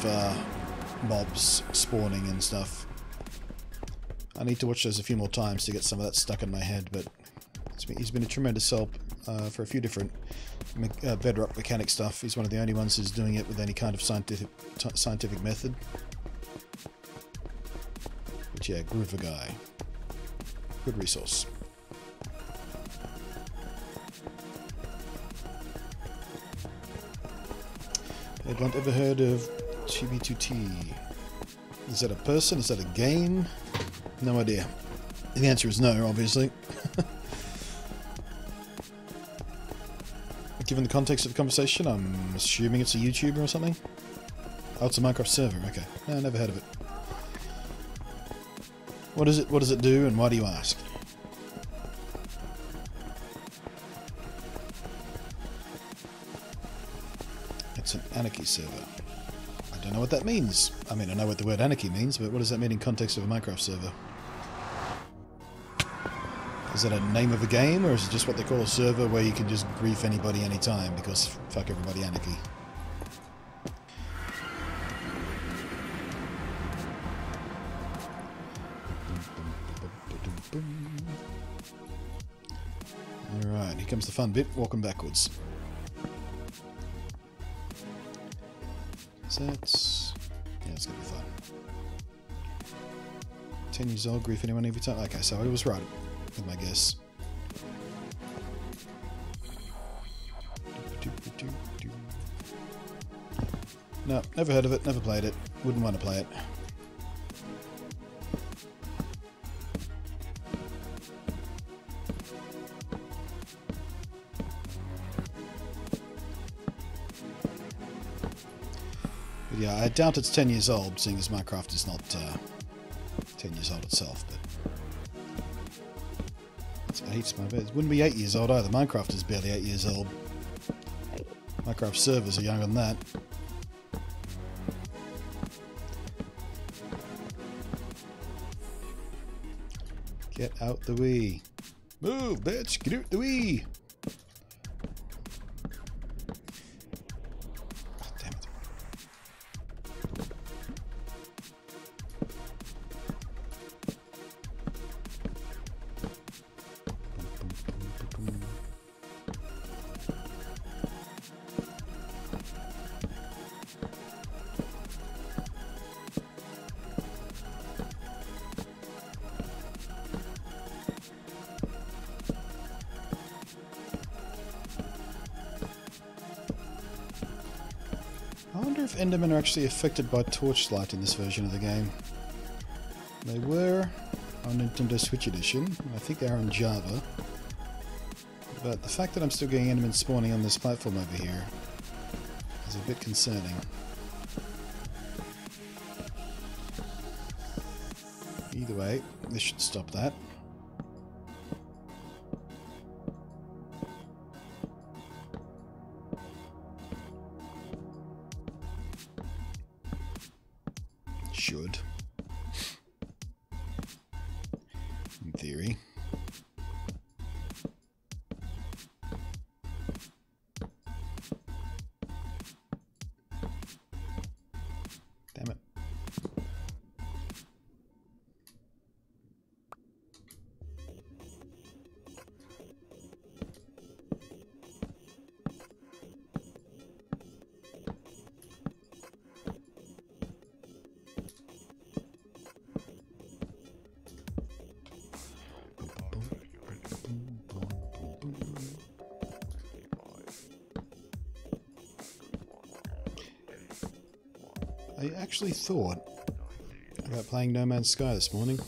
mobs spawning and stuff. I need to watch those a few more times to get some of that stuck in my head, but he's been a tremendous help for a few different Bedrock mechanic stuff. He's one of the only ones who's doing it with any kind of scientific method. But yeah, Groover guy. Good resource. Hey Blunt, ever heard of TB2T? Is that a person? Is that a game? No idea. The answer is no, obviously. Given the context of the conversation, I'm assuming it's a YouTuber or something? Oh, it's a Minecraft server, okay. No, never heard of it. What is it? What does it do, and why do you ask? It's an anarchy server. I don't know what that means. I mean, I know what the word anarchy means, but what does that mean in context of a Minecraft server? Is that a name of a game, or is it just what they call a server where you can just grief anybody anytime because fuck everybody anarchy? Alright, here comes the fun bit, walking backwards. So that's... yeah, it's gonna be fun. 10 years old, grief anyone every time? Okay, so I was right with my guess. No, never heard of it, never played it. Wouldn't want to play it. But yeah, I doubt it's 10 years old, seeing as Minecraft is not 10 years old itself, but... it's 8, my bad. It wouldn't be 8 years old either. Minecraft is barely 8 years old. Minecraft servers are younger than that. Get out the way. Move, bitch! Get out the way! Oh, damn it. I wonder if Endermen are actually affected by torchlight in this version of the game. They were on Nintendo Switch Edition. I think they are on Java. But the fact that I'm still getting Endermen spawning on this platform over here is a bit concerning. Either way, this should stop that. Should. In theory. Damn it. I actually thought about playing No Man's Sky this morning.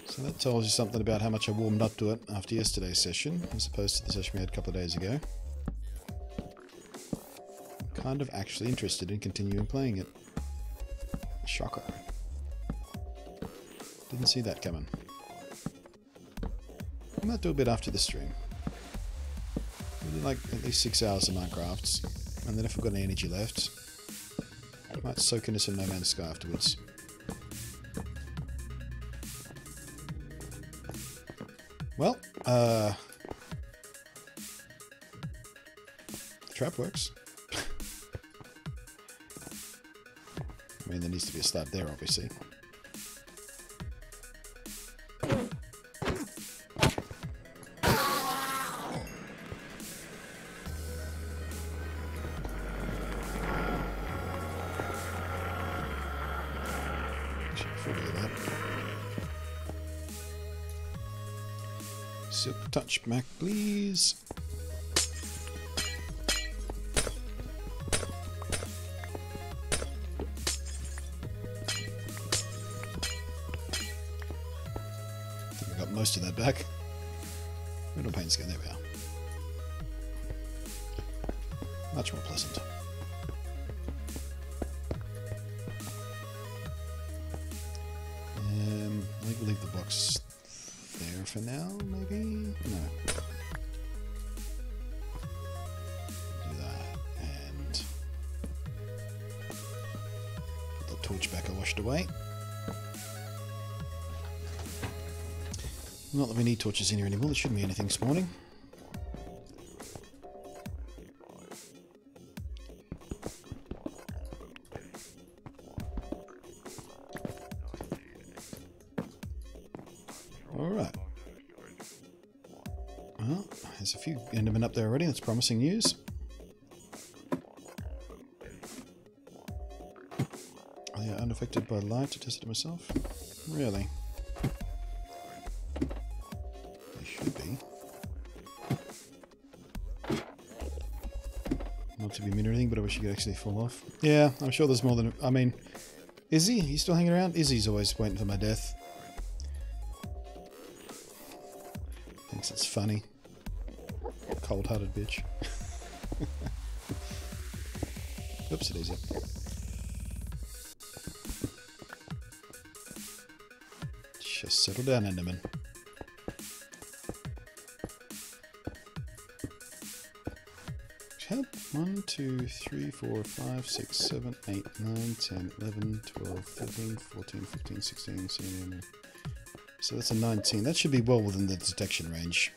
So that tells you something about how much I warmed up to it after yesterday's session, as opposed to the session we had a couple of days ago. I'm kind of actually interested in continuing playing it. Shocker. Didn't see that coming. I might do a bit after the stream. Maybe like at least 6 hours of Minecraft. And then if I've got any energy left, I might soak into some No Man's Sky afterwards. Well, the trap works. I mean, there needs to be a slab there, obviously. Silk touch back, please. I think I got most of that back. Middle paint scan, there we are. Much more pleasant. I think we'll leave the box there for now, maybe? No. Do that, and put the torch back I washed away. Not that we need torches in here anymore, there shouldn't be anything spawning. Alright. Well, there's a few Endermen up there already, that's promising news. They are unaffected by light, I tested it myself. Really? They should be. Not to be mean or anything, but I wish you could actually fall off. Yeah, I'm sure there's more than... I mean, is he? He's still hanging around? Izzy's always waiting for my death. Thinks it's funny. Cold-hearted bitch. Oops, it is, yep. Just settle down, Enderman. Help. 1, 2, 3, 4, 5, 6, 7, 8, 9, 10, 11, 12, 13, 14, 15, 16, 17... So that's a 19. That should be well within the detection range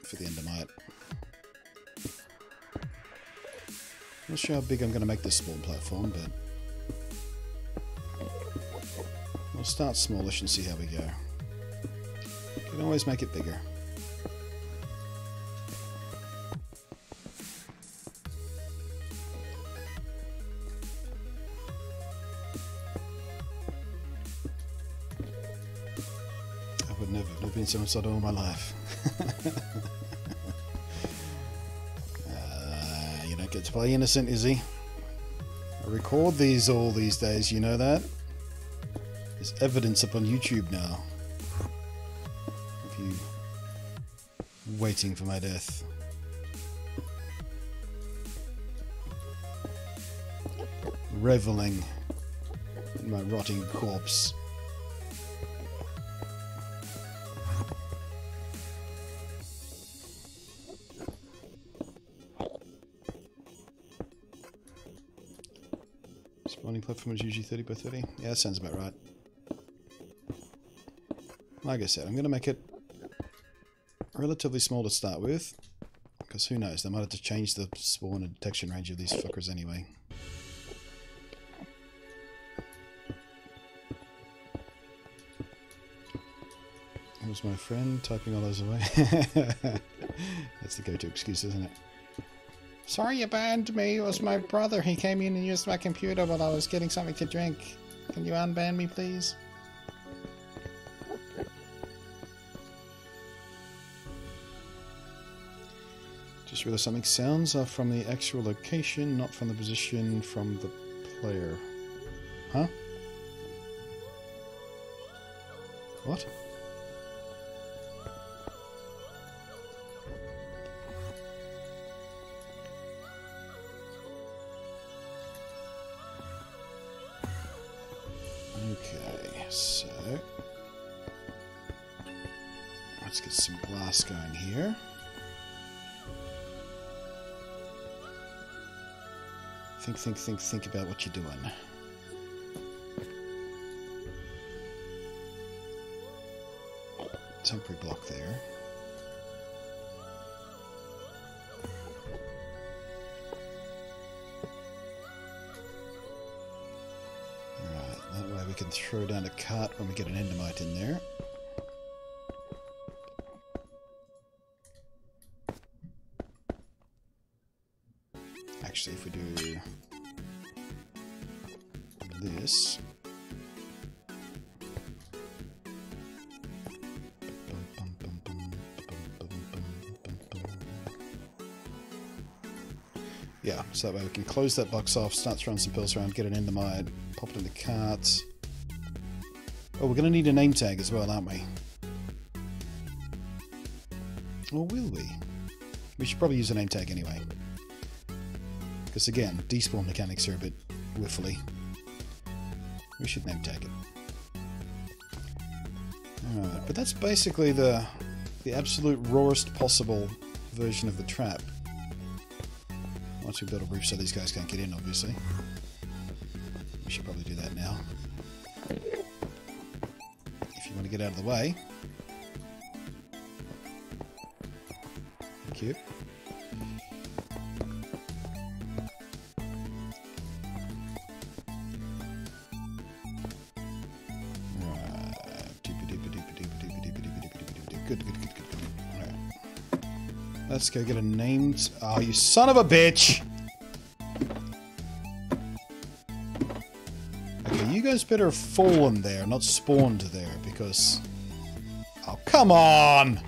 for the Endermite. Not sure how big I'm going to make this spawn platform, but we'll start smallish and see how we go. Can always make it bigger. I've been so inside all my life. You don't get to play innocent, Izzy. I record these all these days, you know that? There's evidence up on YouTube now of you waiting for my death. Reveling in my rotting corpse. Spawning platform is usually 30 by 30. Yeah, that sounds about right. Like I said, I'm going to make it relatively small to start with. Because who knows, they might have to change the spawn and detection range of these fuckers anyway. Here's my friend typing all those away. That's the go-to excuse, isn't it? Sorry you banned me, it was my brother. He came in and used my computer while I was getting something to drink. Can you unban me, please? Just realized something sounds are from the actual location, not from the position from the player. Huh? What? Okay, so let's get some glass going here. Think about what you're doing. Temporary block there. can throw down a cart when we get an endermite in there. Actually, if we do this... Yeah, so that way we can close that box off, start throwing some pills around, get an endermite, pop it in the cart. Oh, we're going to need a name tag as well, aren't we? Or will we? We should probably use a name tag anyway. Because again, despawn mechanics are a bit whiffly. We should name tag it. Alright, but that's basically the absolute rawest possible version of the trap. Once we've built a roof so these guys can't get in, obviously. We should probably do that now. If you want to get out of the way. Thank you. Good. Alright. Let's go get a named... Oh, you son of a bitch! Okay, you guys better have fallen there, not spawned there, because... Oh, come on!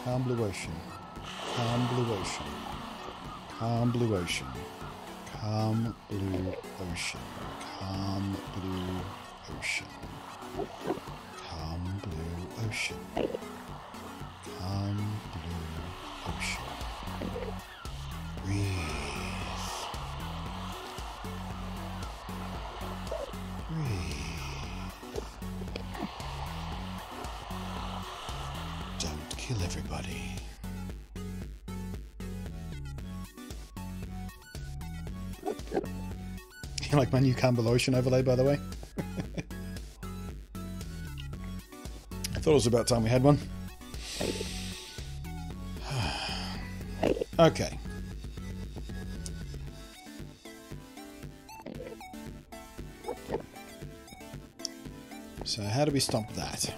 Calm blue ocean. Calm blue ocean. Calm blue ocean. Calm blue ocean. Calm blue ocean. Calm blue ocean. Calm blue ocean. Breathe. Breathe. Don't kill everybody. You like my new Calm Blue Ocean overlay, by the way? I thought it was about time we had one. Okay. So how do we stop that?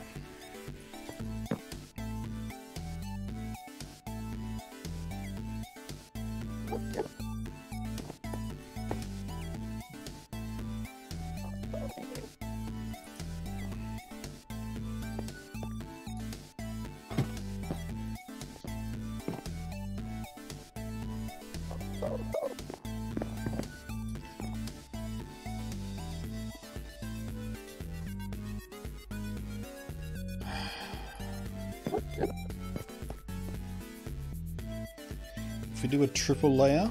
If we do a triple layer,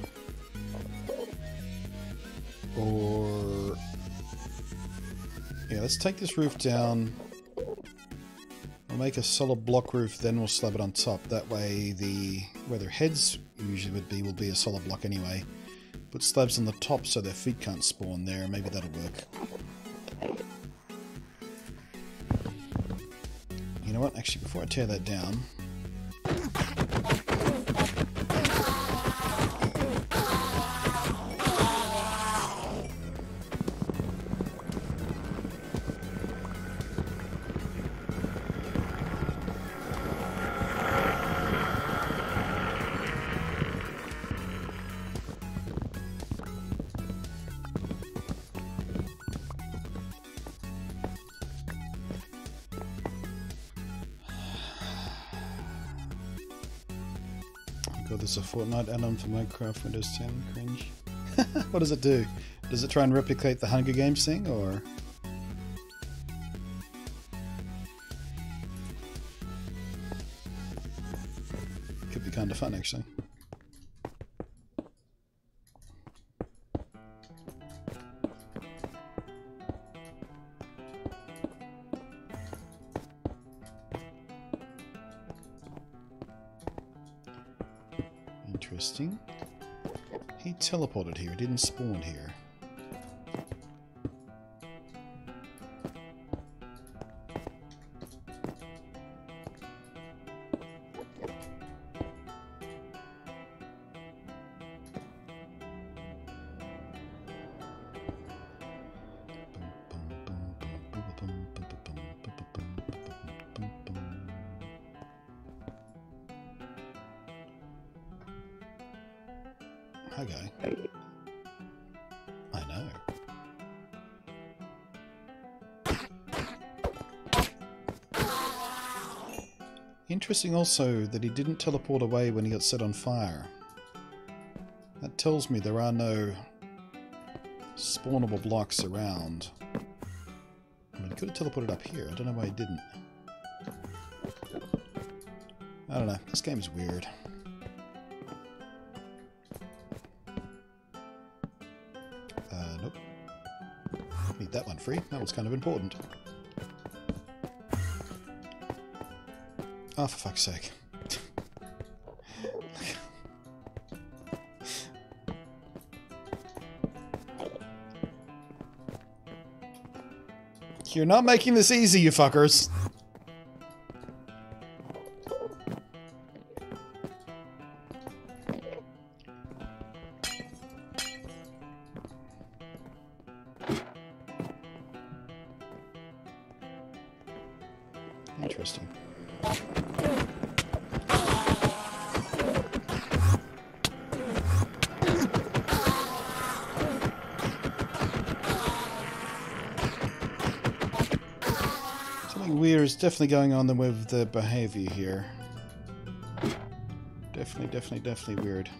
or yeah, let's take this roof down. We'll make a solid block roof, then we'll slab it on top. That way, where their heads usually would be will be a solid block anyway. Put slabs on the top so their feet can't spawn there. Maybe that'll work. You know what? Actually, before I tear that down. God, this is a Fortnite add-on for Minecraft Windows 10. Cringe. What does it do? Does it try and replicate the Hunger Games thing, or...? Could be kind of fun, actually. Interesting. He teleported here, he didn't spawn here. Hi, guy. I know. Interesting also that he didn't teleport away when he got set on fire. That tells me there are no spawnable blocks around. I mean, he could have teleported up here. I don't know why he didn't. I don't know. This game is weird. Nope. Need that one free. That was kind of important. Oh, for fuck's sake. You're not making this easy, you fuckers. Interesting. Something weird is definitely going on with the behavior here. Definitely weird.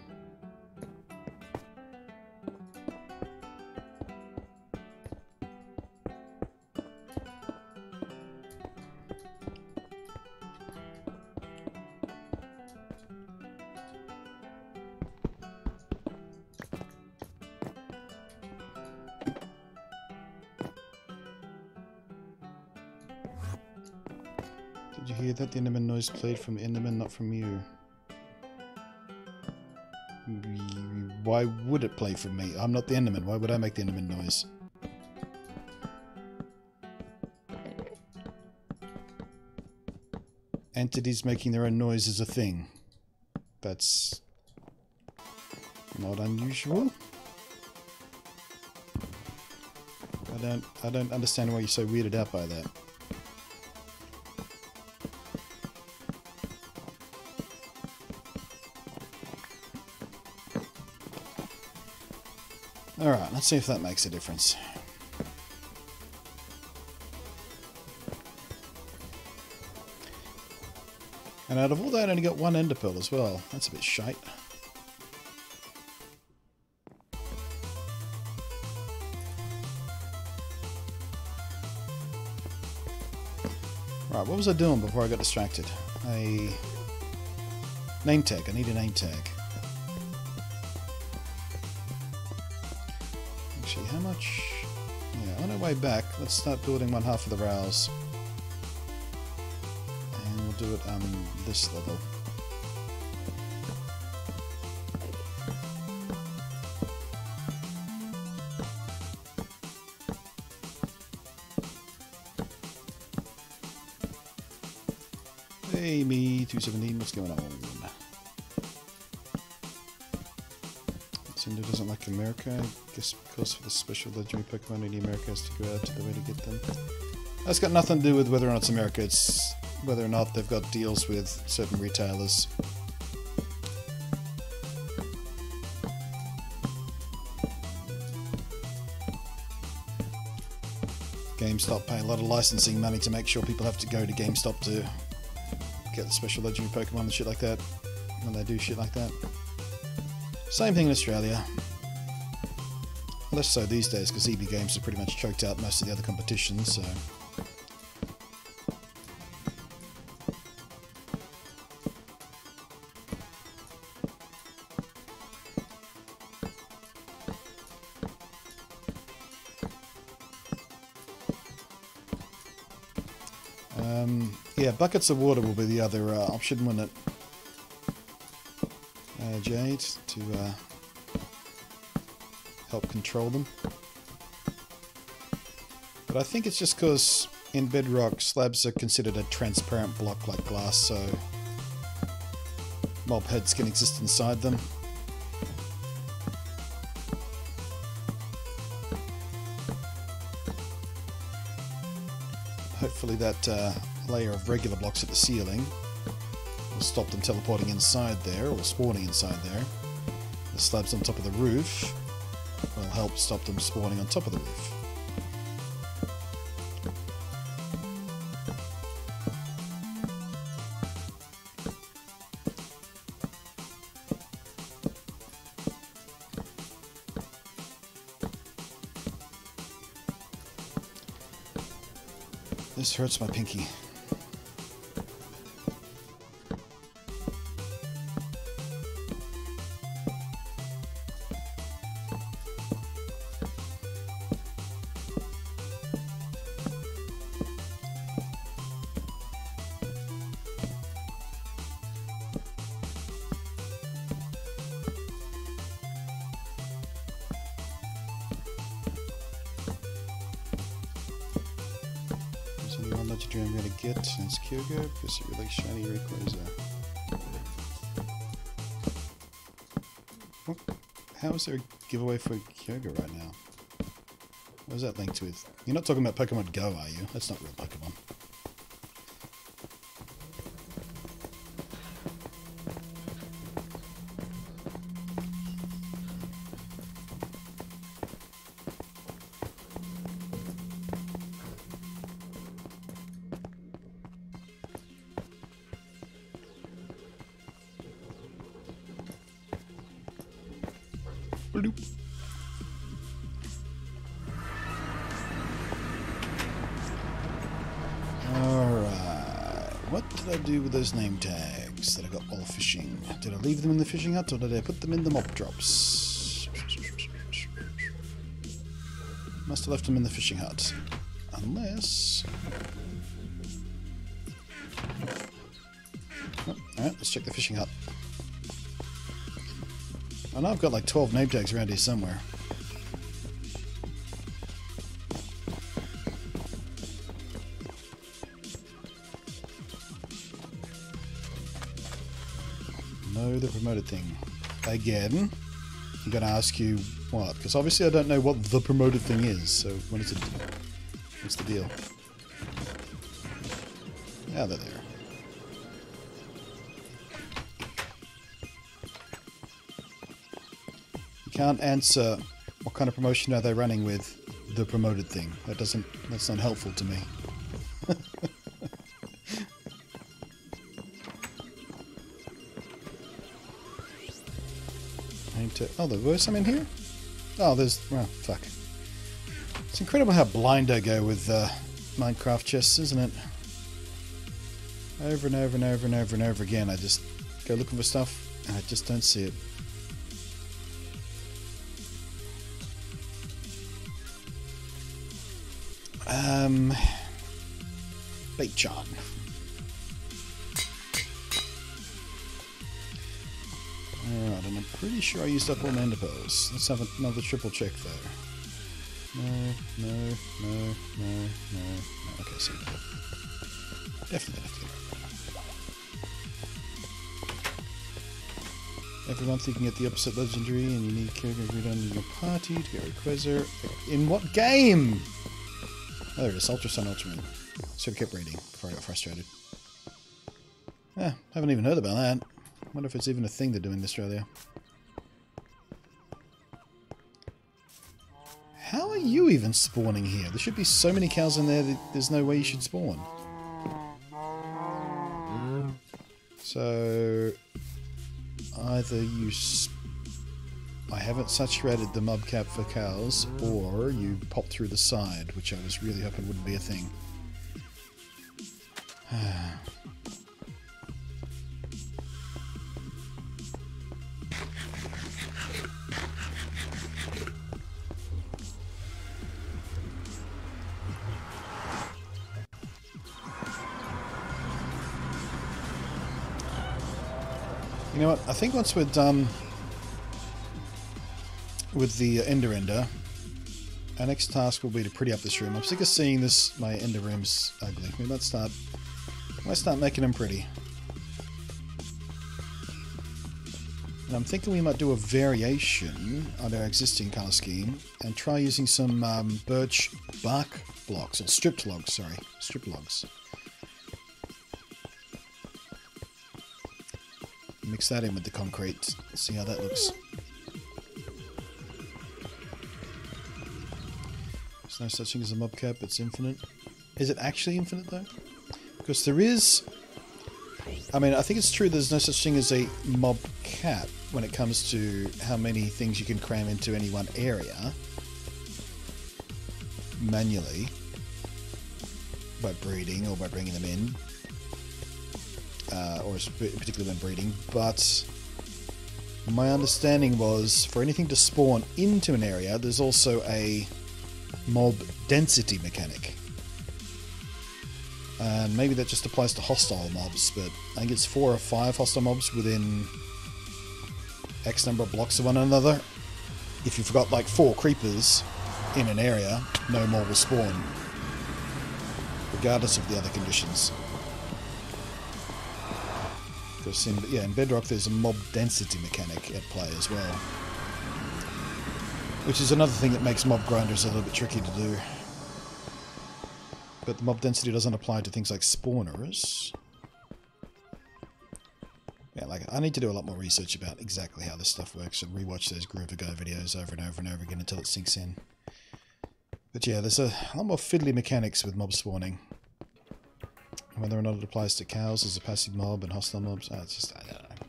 Did you hear that? The Enderman noise played from Enderman, not from you. Why would it play from me? I'm not the Enderman. Why would I make the Enderman noise? Entities making their own noise is a thing. That's not unusual. I don't understand why you're so weirded out by that. Alright, let's see if that makes a difference. And out of all that, I only got one ender pearl as well. That's a bit shite. Right, what was I doing before I got distracted? A name tag. I need a name tag. Actually, how much? Yeah, on our way back, let's start building one half of the rails. And we'll do it on this level. Hey, me, 217, what's going on? Cinder doesn't like America, I guess because for the special legendary Pokemon, only America has to go out to the way to get them. That's got nothing to do with whether or not it's America, it's whether or not they've got deals with certain retailers. GameStop pay a lot of licensing money to make sure people have to go to GameStop to get the special legendary Pokemon and shit like that when they do shit like that. Same thing in Australia. Less so these days because EB Games have pretty much choked out most of the other competitions, so... yeah, buckets of water will be the other option, wouldn't it? Jade, to help control them. But I think it's just because in Bedrock, slabs are considered a transparent block like glass, so mob heads can exist inside them. Hopefully that layer of regular blocks at the ceiling will stop them teleporting inside there, or spawning inside there. The slabs on top of the roof will help stop them spawning on top of the roof. This hurts my pinky. Legendary I'm going to get since Kyogo because it really shiny Rayquaza. Oh, how is there a giveaway for Kyogo right now? What is that linked with? You're not talking about Pokemon Go, are you? That's not real Pokemon. Alright, what did I do with those name tags that I got while fishing? Did I leave them in the fishing hut or did I put them in the mob drops? Must have left them in the fishing hut. Unless... Oh, alright, let's check the fishing hut. I know I've got like 12 name tags around here somewhere. No, the promoted thing. Again, I'm going to ask you what? Because obviously I don't know what the promoted thing is, so what is it? What's the deal? Yeah, they're there. Can't answer what kind of promotion are they running with the promoted thing. That's not helpful to me. Oh, there were some in here? Oh, there's... well, fuck. It's incredible how blind I go with Minecraft chests, isn't it? Over and over and over and over and over again, I just go looking for stuff and I just don't see it. Bait John. Alright, and I'm pretty sure I used up all my ender pearls. Let's have another triple check though. No. Okay, so definitely. Every month you can get the opposite legendary and you need Kyogo Gridon in your party to get Rayquaza. In what game? Oh, there it is. Ultra Sun Ultraman. Should have kept reading before I got frustrated. Haven't even heard about that. Wonder if it's even a thing they do in Australia. How are you even spawning here? There should be so many cows in there that there's no way you should spawn. So... either you... I haven't saturated the mob cap for cows, or you pop through the side, which I was really hoping wouldn't be a thing. You know what, I think once we're done with the Ender, our next task will be to pretty up this room. I'm sick of seeing my Ender rooms ugly. We might start making them pretty. And I'm thinking we might do a variation on our existing colour scheme and try using some birch bark blocks, or stripped logs, sorry. Stripped logs. Mix that in with the concrete, see how that looks. There's no such thing as a mob cap, it's infinite. Is it actually infinite though? Because there is... I mean, I think it's true there's no such thing as a mob cap when it comes to how many things you can cram into any one area manually by breeding or by bringing them in, or particularly when breeding, but my understanding was for anything to spawn into an area there's also a mob density mechanic. And maybe that just applies to hostile mobs, but I think it's 4 or 5 hostile mobs within X number of blocks of one another. If you've got like 4 creepers in an area, no more will spawn, regardless of the other conditions. Because in Bedrock there's a mob density mechanic at play as well, which is another thing that makes mob grinders a little bit tricky to do. But the mob density doesn't apply to things like spawners. Yeah, like I need to do a lot more research about exactly how this stuff works and rewatch those Groove Ago videos over and over and over again until it sinks in. But yeah, there's a lot more fiddly mechanics with mob spawning. Whether or not it applies to cows as a passive mob and hostile mobs, it's just, I don't know.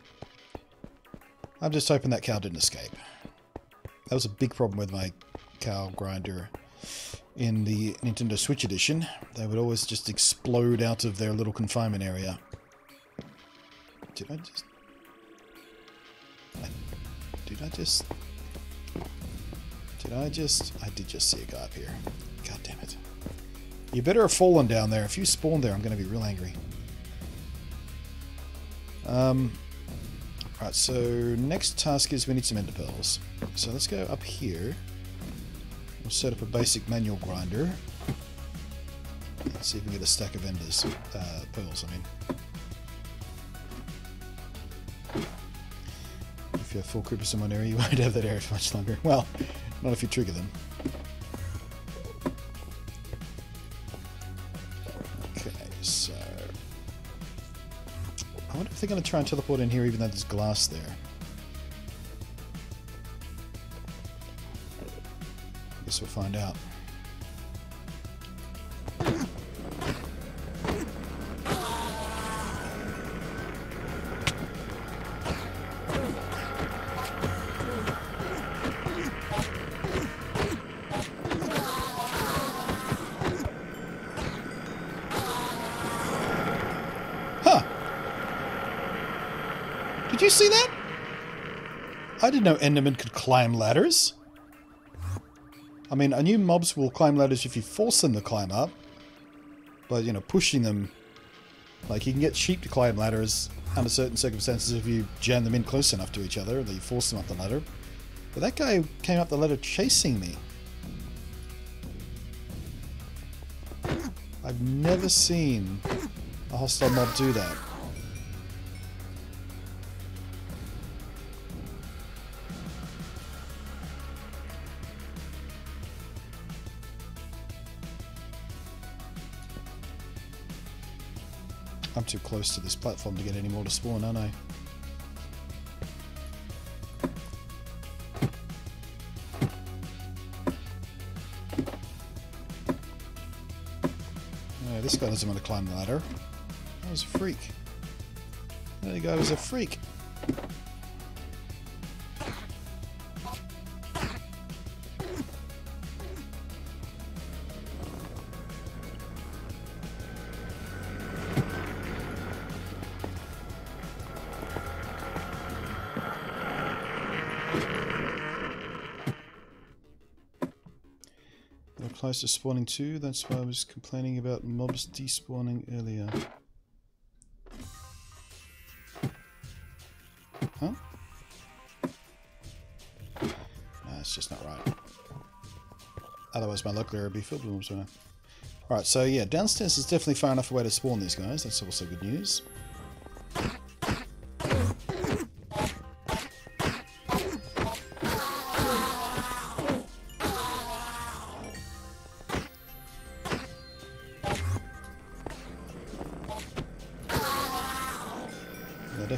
I'm just hoping that cow didn't escape. That was a big problem with my cow grinder in the Nintendo Switch edition. They would always just explode out of their little confinement area. Did I did just see a guy up here. God damn it. You better have fallen down there. If you spawn there, I'm going to be real angry. Right, so next task is we need some ender pearls. So let's go up here. We'll set up a basic manual grinder. Let's see if we can get a stack of enders. Pearls, I mean. If you have full creepers in one area, you won't have that area for much longer. Well, not if you trigger them. Okay, so... I wonder if they're going to try and teleport in here even though there's glass there. Guess we'll find out. Huh. Did you see that? I didn't know Endermen could climb ladders. I mean, I knew mobs will climb ladders if you force them to climb up. But, you know, pushing them... Like, you can get sheep to climb ladders under certain circumstances if you jam them in close enough to each other, or you force them up the ladder. But that guy came up the ladder chasing me. I've never seen a hostile mob do that. I'm too close to this platform to get any more to spawn, aren't I? Oh, this guy doesn't want to climb the ladder. That was a freak. That guy was a freak. Close to spawning too, that's why I was complaining about mobs despawning earlier. Huh? No, it's just not right. Otherwise my local area would be filled with mobs, wouldn't it? Alright, so yeah, downstairs is definitely far enough away to spawn these guys, that's also good news.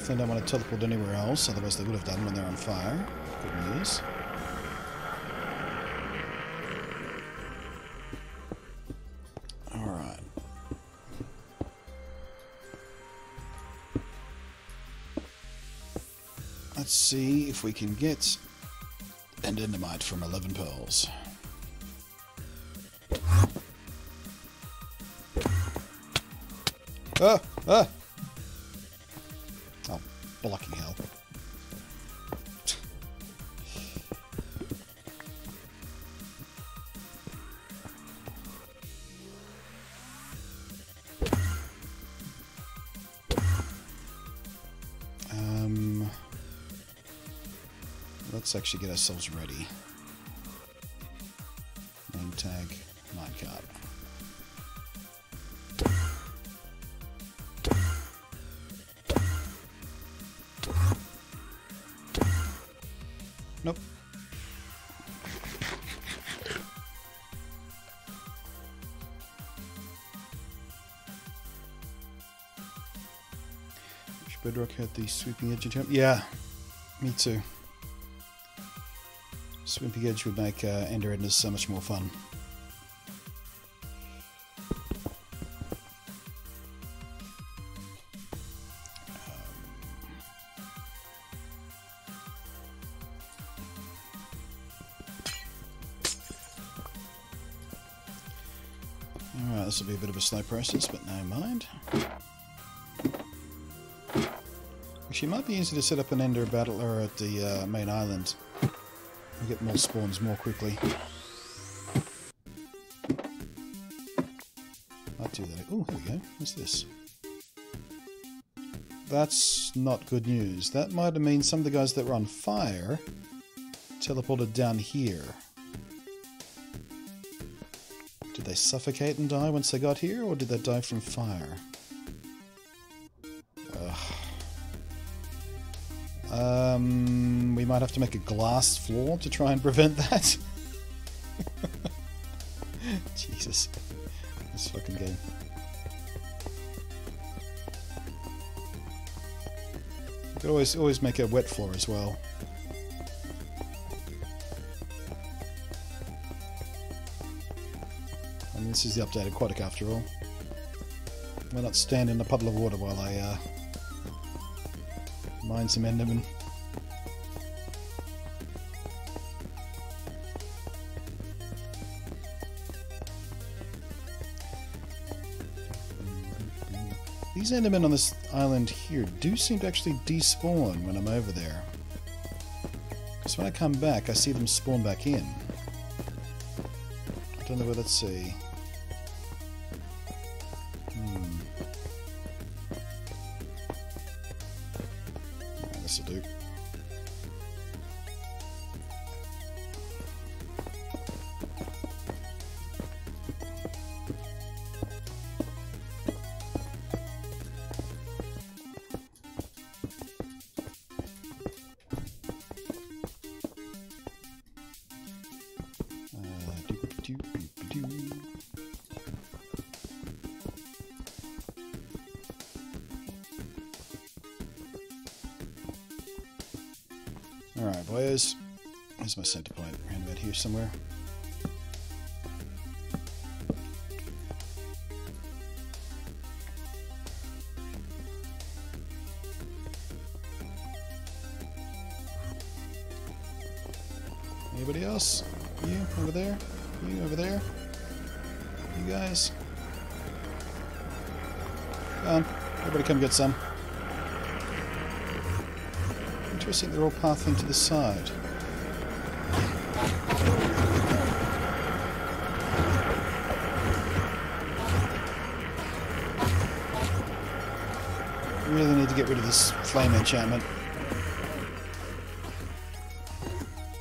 They don't want to teleport anywhere else, otherwise they would have done when they're on fire. Good news. let's see if we can get an endermite from 11 pearls. Ah! Ah! Oh, blocking hell. Let's actually get ourselves ready. Name tag, minecart. Nope. Wish Bedrock had the sweeping edge jump. Yeah, me too. Sweeping edge would make Ender Enders so much more fun. Alright, this will be a bit of a slow process, but no mind. Actually, it might be easy to set up an Ender battler at the main island. You get more spawns more quickly. I'll do that. Oh, here we go. What's this? That's not good news. That might have meant some of the guys that were on fire teleported down here. Did they suffocate and die once they got here, or did they die from fire? We might have to make a glass floor to try and prevent that. Jesus. This fucking game. You could always make a wet floor as well. I mean, this is the updated aquatic after all. Why not stand in a puddle of water while I mine some enderman? These endermen on this island here do seem to actually despawn when I'm over there. Because when I come back, I see them spawn back in. I don't know where, let's see. This'll do. Alright, boys. Where's my center point? Around about here somewhere. Anybody else? You over there? You over there? You guys? Come on, everybody come get some. Interesting, they're all pathing to the side. Really need to get rid of this flame enchantment.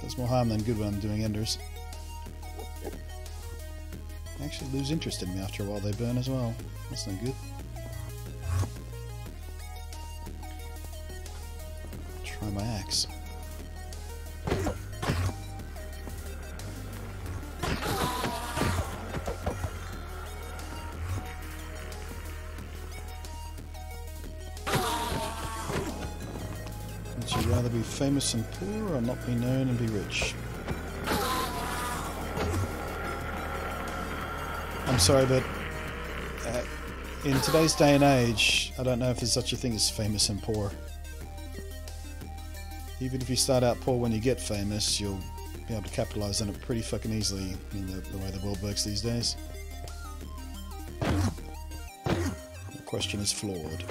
Does more harm than good when I'm doing enders. They actually lose interest in me after a while, they burn as well. That's no good. Try my axe. Would you rather be famous and poor, or not be known and be rich? I'm sorry, but in today's day and age, I don't know if there's such a thing as famous and poor. Even if you start out poor, when you get famous, you'll be able to capitalize on it pretty fucking easily in the way the world works these days. The question is flawed.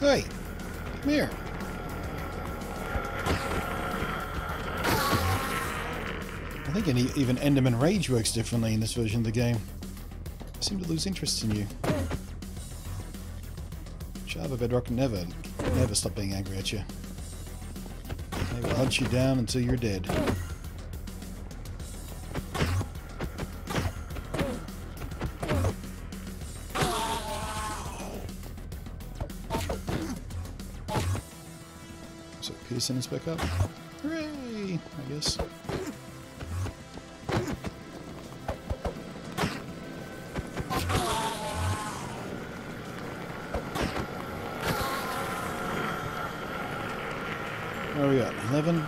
Hey, come here. I think even Enderman Rage works differently in this version of the game. I seem to lose interest in you. Java Bedrock never stop being angry at you. They will hunt you down until you're dead. So Pearson is back up. Hooray! I guess. Where are we at? 11?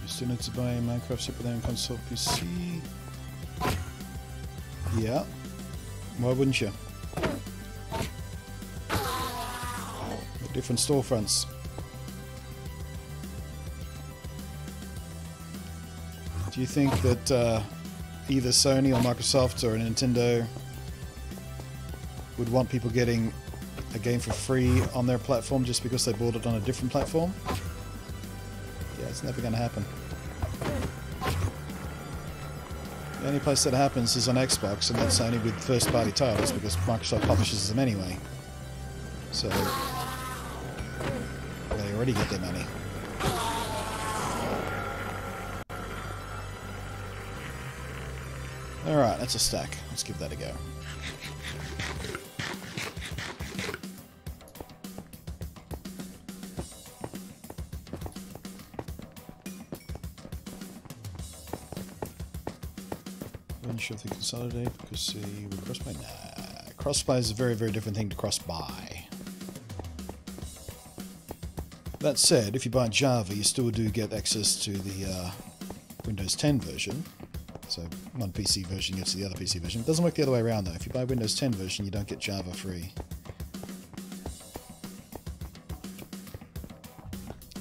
Still need to buy a Minecraft Super than console PC. Yeah. Why wouldn't you? Got different storefronts. Do you think that either Sony or Microsoft or Nintendo would want people getting a game for free on their platform just because they bought it on a different platform? Yeah, it's never going to happen. The only place that happens is on Xbox, and that's only with first-party titles because Microsoft publishes them anyway. So they already get their money. Alright, that's a stack. Let's give that a go. Sure if they consolidate because see we cross-buy. Nah, cross-buy is a very, very different thing to cross-buy. That said, if you buy Java, you still do get access to the Windows 10 version. So one PC version gets the other PC version. It doesn't work the other way around though. If you buy Windows 10 version, you don't get Java free.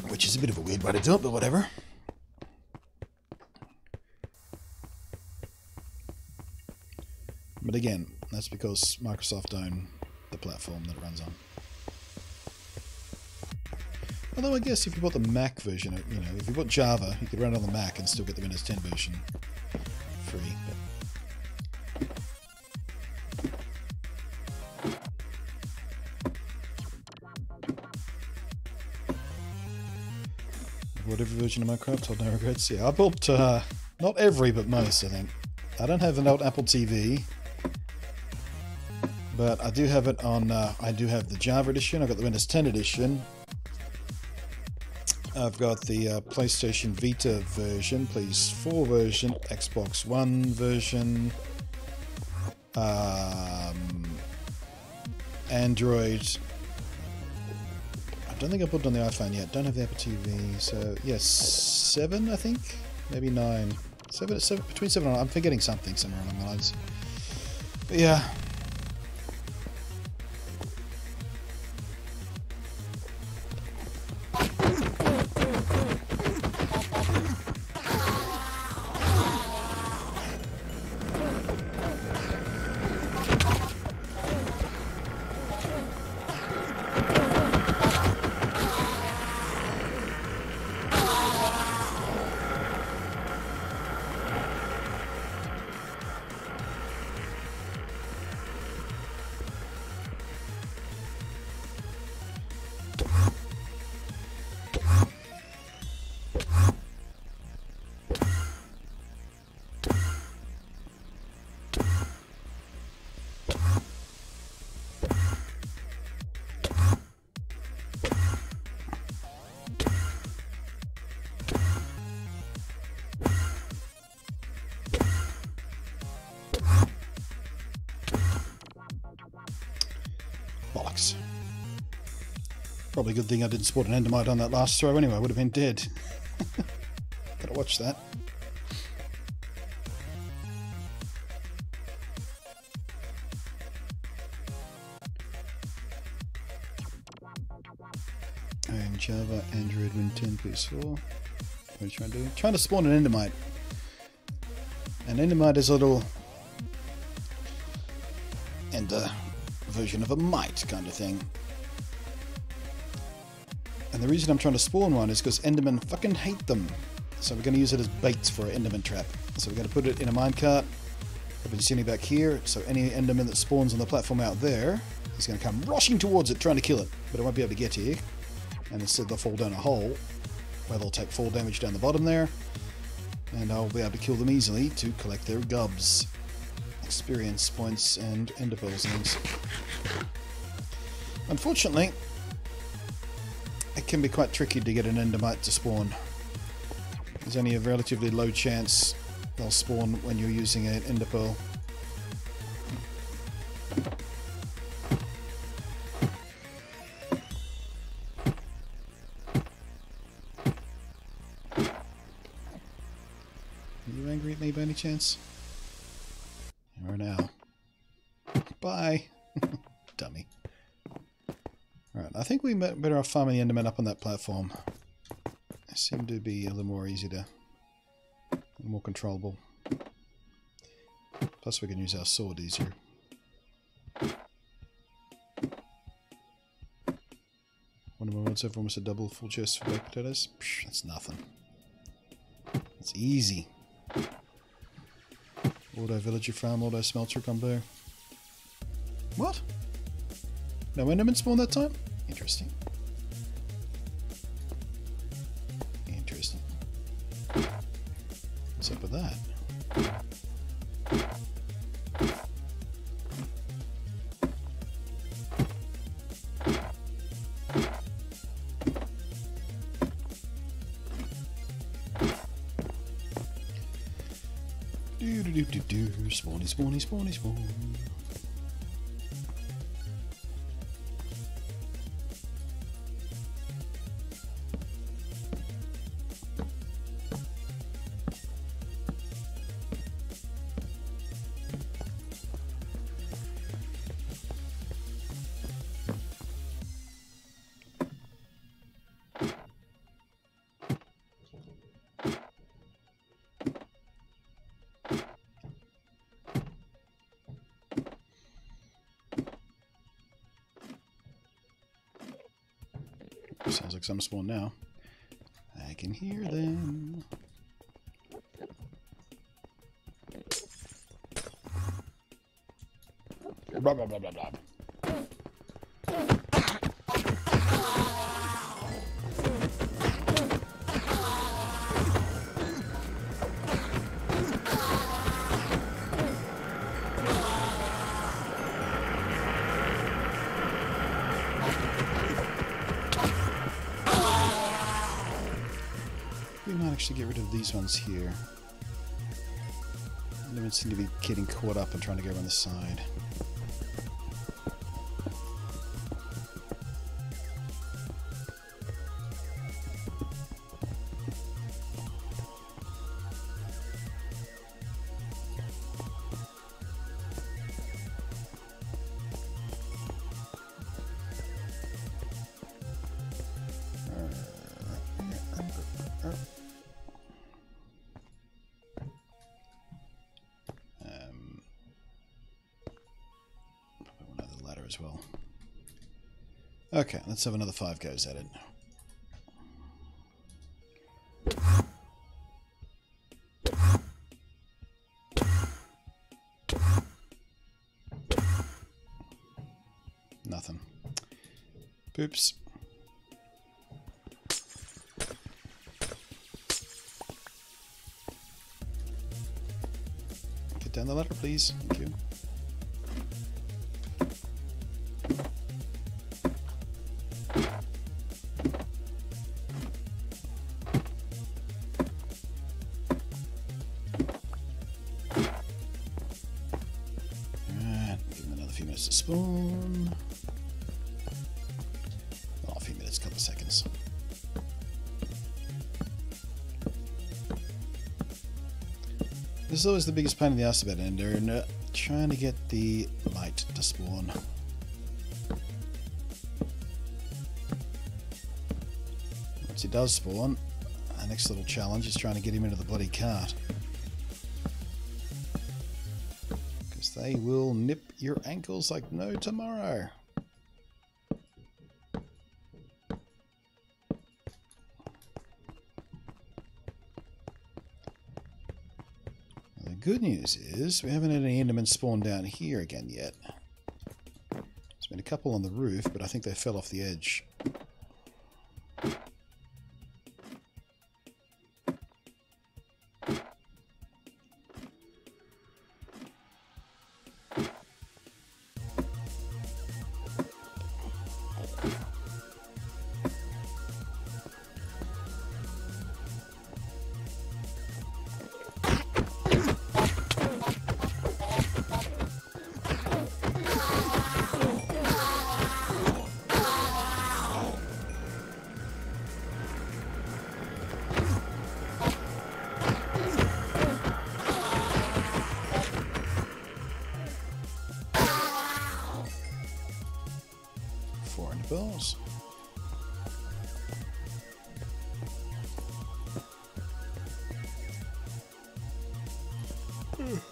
Which is a bit of a weird way to do it, but whatever. But again, that's because Microsoft own the platform that it runs on. Although I guess if you bought the Mac version, you know, if you bought Java, you could run it on the Mac and still get the Windows 10 version free. Whatever version of Minecraft, I'll no regrets. Yeah, I bought not every, but most, I think. I don't have an old Apple TV. But I do have it on, I do have the Java edition, I've got the Windows 10 edition, I've got the PlayStation Vita version, PS4 version, Xbox One version, Android. I don't think I put it on the iPhone yet. Don't have the Apple TV. So yes, 7 I think, maybe 9. 7, between 7 and 9. I'm forgetting something somewhere along the lines. But yeah. Bollocks. Probably a good thing I didn't spot an endermite on that last throw anyway, I would have been dead. Gotta watch that. And Java, Android, Win 10, PS4. What are you trying to do? Trying to spawn an endermite. An endermite is a little ender version of a mite kind of thing. And the reason I'm trying to spawn one is because endermen fucking hate them. So we're going to use it as baits for an enderman trap. So we're going to put it in a minecart. I've been sitting back here, so any enderman that spawns on the platform out there is going to come rushing towards it, trying to kill it. But it won't be able to get here. And instead they'll fall down a hole, where they'll take fall damage down the bottom there. And I'll be able to kill them easily to collect their gubs. Experience points and ender pearls and things. Unfortunately, it can be quite tricky to get an endermite to spawn. There's only a relatively low chance they'll spawn when you're using an ender pearl. Are you angry at me by any chance? You are now. Bye! Dummy. Alright, I think we better off farming the enderman up on that platform. They seem to be a little more easy to... a little more controllable. Plus we can use our sword easier. One of my words, everyone wants a double full chest for baked potatoes? Psh, that's nothing. It's easy. Auto villager farm, auto smelter combo. What? No enderman spawn that time? Interesting. Interesting. What's up with that? Do-do-do-do-do. Spawny, spawny, spawny, spawn. Sounds like some spawn now. I can hear them. Blah, blah, blah, blah, blah. We might actually get rid of these ones here. They don't seem to be getting caught up and trying to go around the side. As well. Okay, let's have another 5 goes at it. Nothing. Poops. Get down the ladder, please. Thank you. To spawn. Oh, a few minutes, couple of seconds. This is always the biggest pain in the ass about Ender, and trying to get the light to spawn. Once he does spawn, our next little challenge is trying to get him into the bloody cart. They will nip your ankles like no tomorrow. The good news is we haven't had any Endermen spawn down here again yet. There's been a couple on the roof, but I think they fell off the edge. Bells.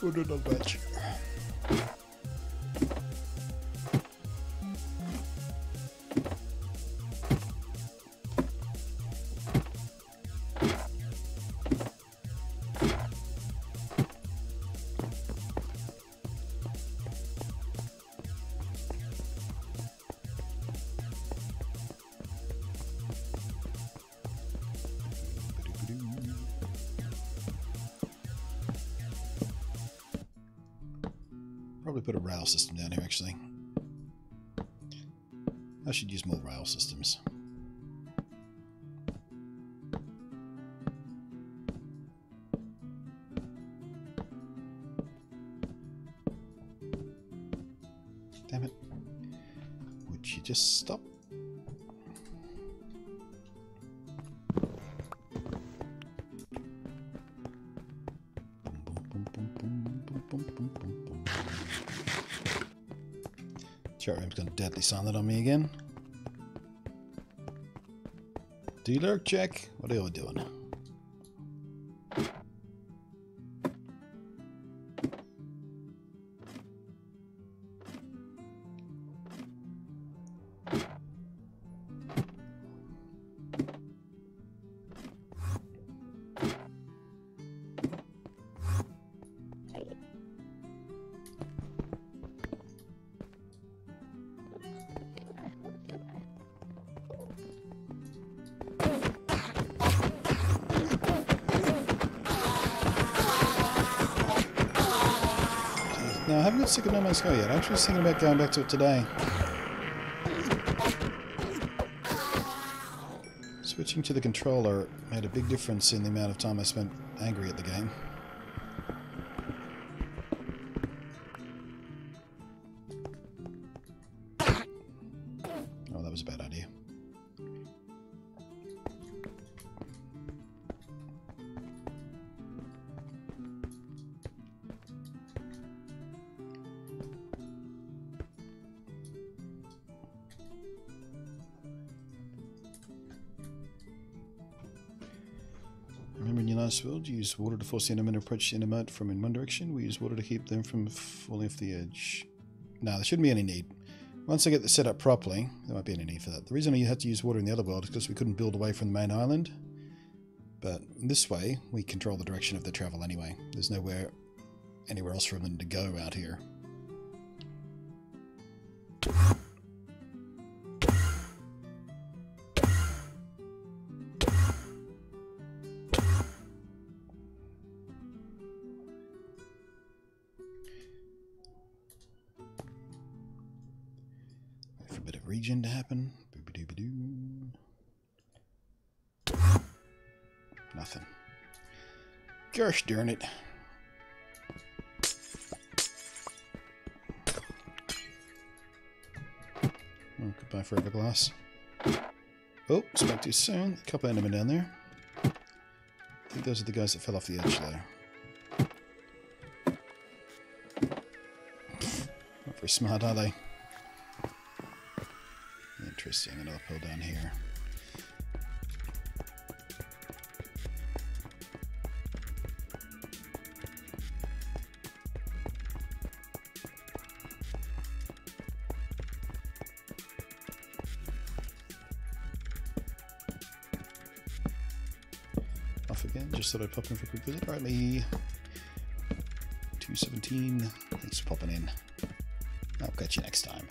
We'll do another batch. Probably put a rail system down here, actually. I should use more rail systems. Damn it. Would you just stop? Chat room's gone deadly silent on me again. Dealer check. What are you doing? No, I haven't got sick of No Man's Sky yet. I'm actually thinking about going back to it today. Switch Switching to the controller made a big difference in the amount of time I spent angry at the game. Oh, that was a bad idea. Remember in your last build, you used water to force the enderman to approach the endermite from in one direction. We use water to keep them from falling off the edge. No, there shouldn't be any need. Once I get this set up properly, there won't be any need for that. The reason I had to use water in the other world is because we couldn't build away from the main island. But this way, we control the direction of the travel anyway. There's anywhere else for them to go out here. Wait for a bit of regen to happen. Boop-a-doo-ba-doo. Nothing. Gosh darn it. Oh, goodbye forever glass. Oh, spoke too soon. A couple of endermen down there. I think those are the guys that fell off the edge there. Not very smart, are they? Interesting. Another pill down here. Off again. Just thought I'd pop in for a quick visit. Alright, me. 217. Thanks for popping in. I'll catch you next time.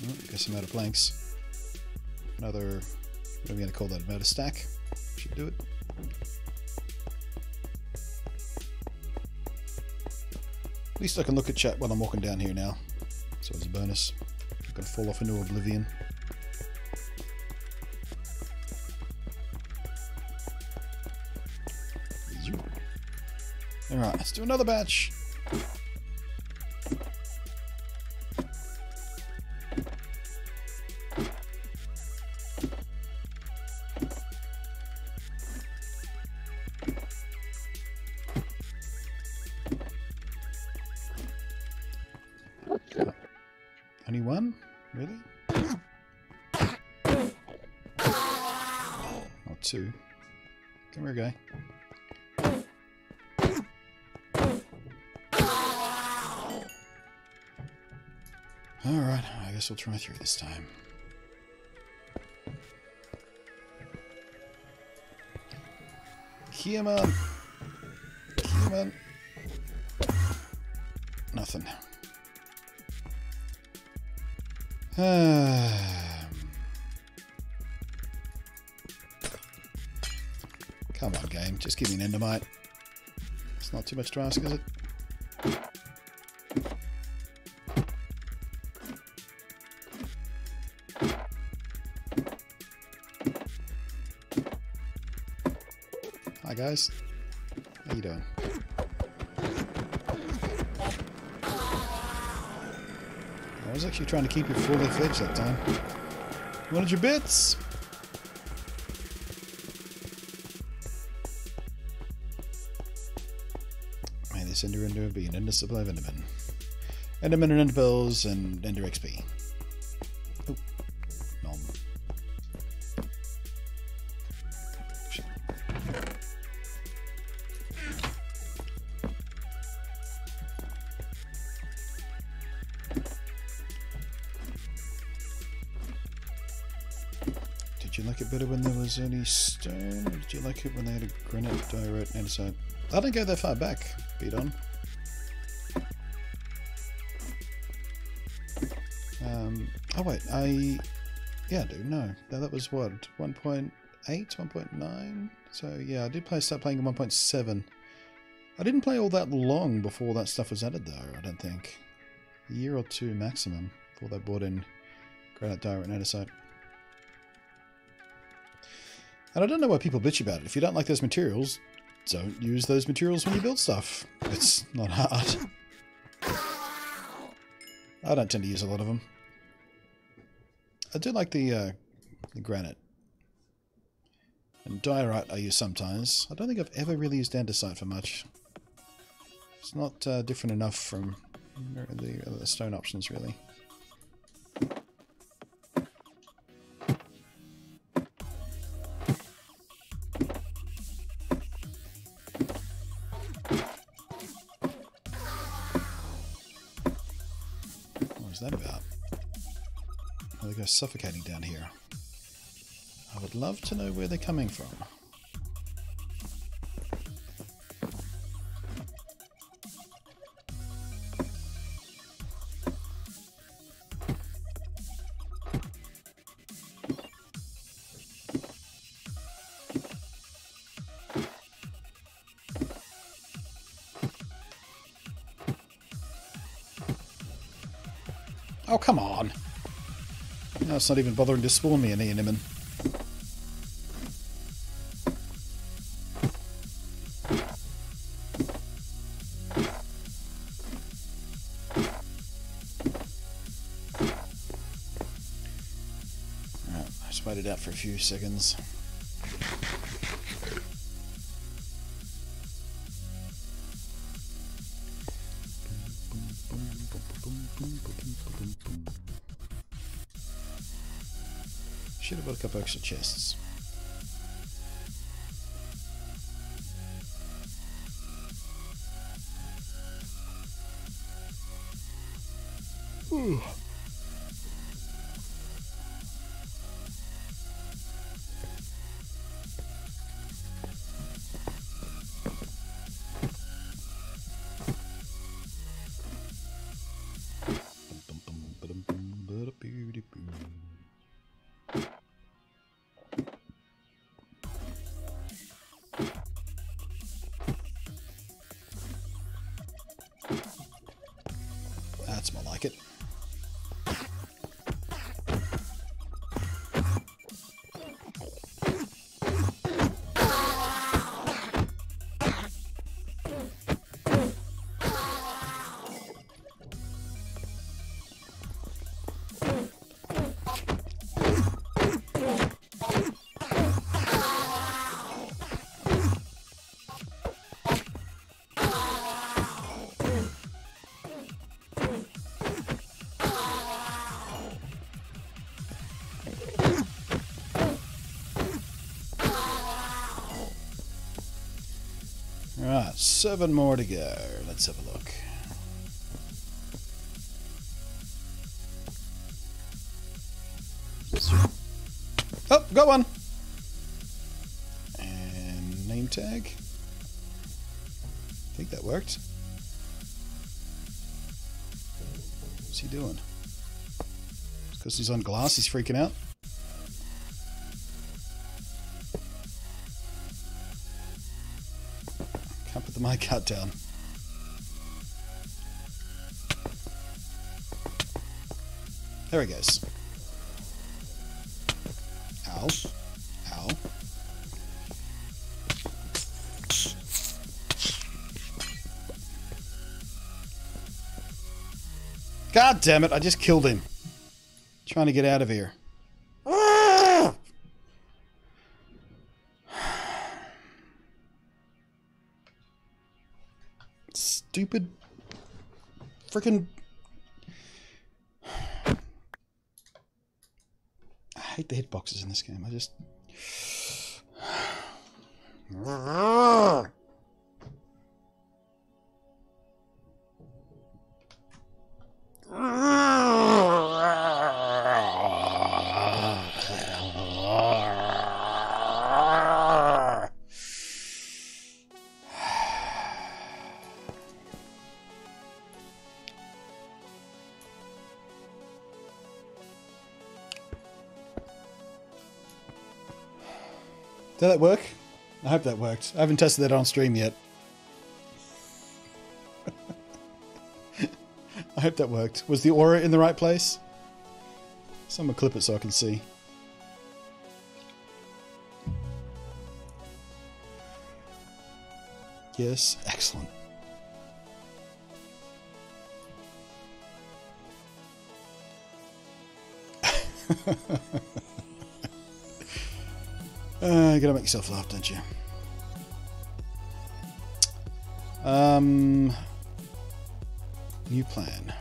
Oh, guess I'm out of planks. Another, what are we going to call that? About a stack? Should do it. At least I can look at chat while I'm walking down here now. So it's a bonus. I'm going to fall off into oblivion. Alright, let's do another batch. Only one? Really? Or two. Come here, guy. Alright, I guess we'll try through this time. Come on! Come on! Nothing. Come on, game. Just give me an endermite. It's not too much to ask, is it? Hi, guys. How you doing? I was actually trying to keep you fully fledged that time. You wanted your bits? May this Ender be an endless supply of Endermen. Endermen and Ender Pearls and Ender XP. Oh, nom. Shit. Did you like it better when there was only stone, or did you like it when they had a granite direct inside? I didn't go that far back, beat on. Oh wait, yeah I do, no. That was what, 1.8, 1.9? So yeah, I did start playing in 1.7. I didn't play all that long before that stuff was added though, I don't think. A year or two maximum before they brought in granite, diorite, and andesite. And I don't know why people bitch about it. If you don't like those materials, don't use those materials when you build stuff. It's not hard. I don't tend to use a lot of them. I do like the granite. And diorite I use sometimes. I don't think I've ever really used andesite for much. It's not different enough from the other stone options, really. What was that about? Oh, they go suffocating down here. I would love to know where they're coming from. Oh, come on! Now it's not even bothering to spawn me an Eonimin. Alright, I just waited out for a few seconds. Should have got a couple extra chests. Ooh. That's more like it. Right, 7 more to go. Let's have a look. Oh, got one! And name tag. I think that worked. What's he doing? Because he's on glass, he's freaking out. Can't put the minecart down. There he goes. Ow. Ow. God damn it, I just killed him. Trying to get out of here. Stupid freaking. I hate the hitboxes in this game. I just. Did that work? I hope that worked. I haven't tested that on stream yet. I hope that worked. Was the aura in the right place? Someone clip it so I can see. Yes, excellent. You gotta make yourself laugh, don't you? New plan.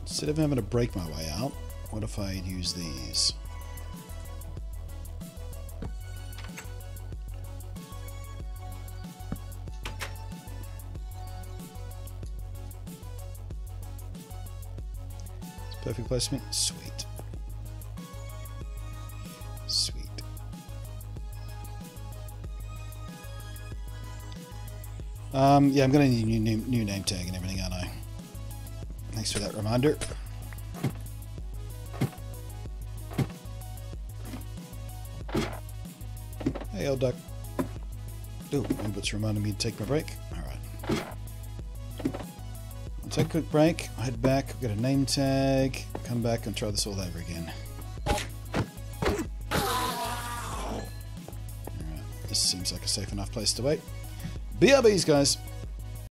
Instead of having to break my way out, what if I use these? Perfect placement. Sweet. Sweet. Yeah, I'm going to need a new name tag and everything, aren't I? Thanks for that reminder. Hey, old duck. Ooh, what's reminding me to take my break? Alright. I'll take a quick break. I'll head back. I've got a name tag. Come back and try this all over again. Alright. This seems like a safe enough place to wait. BRBs, guys.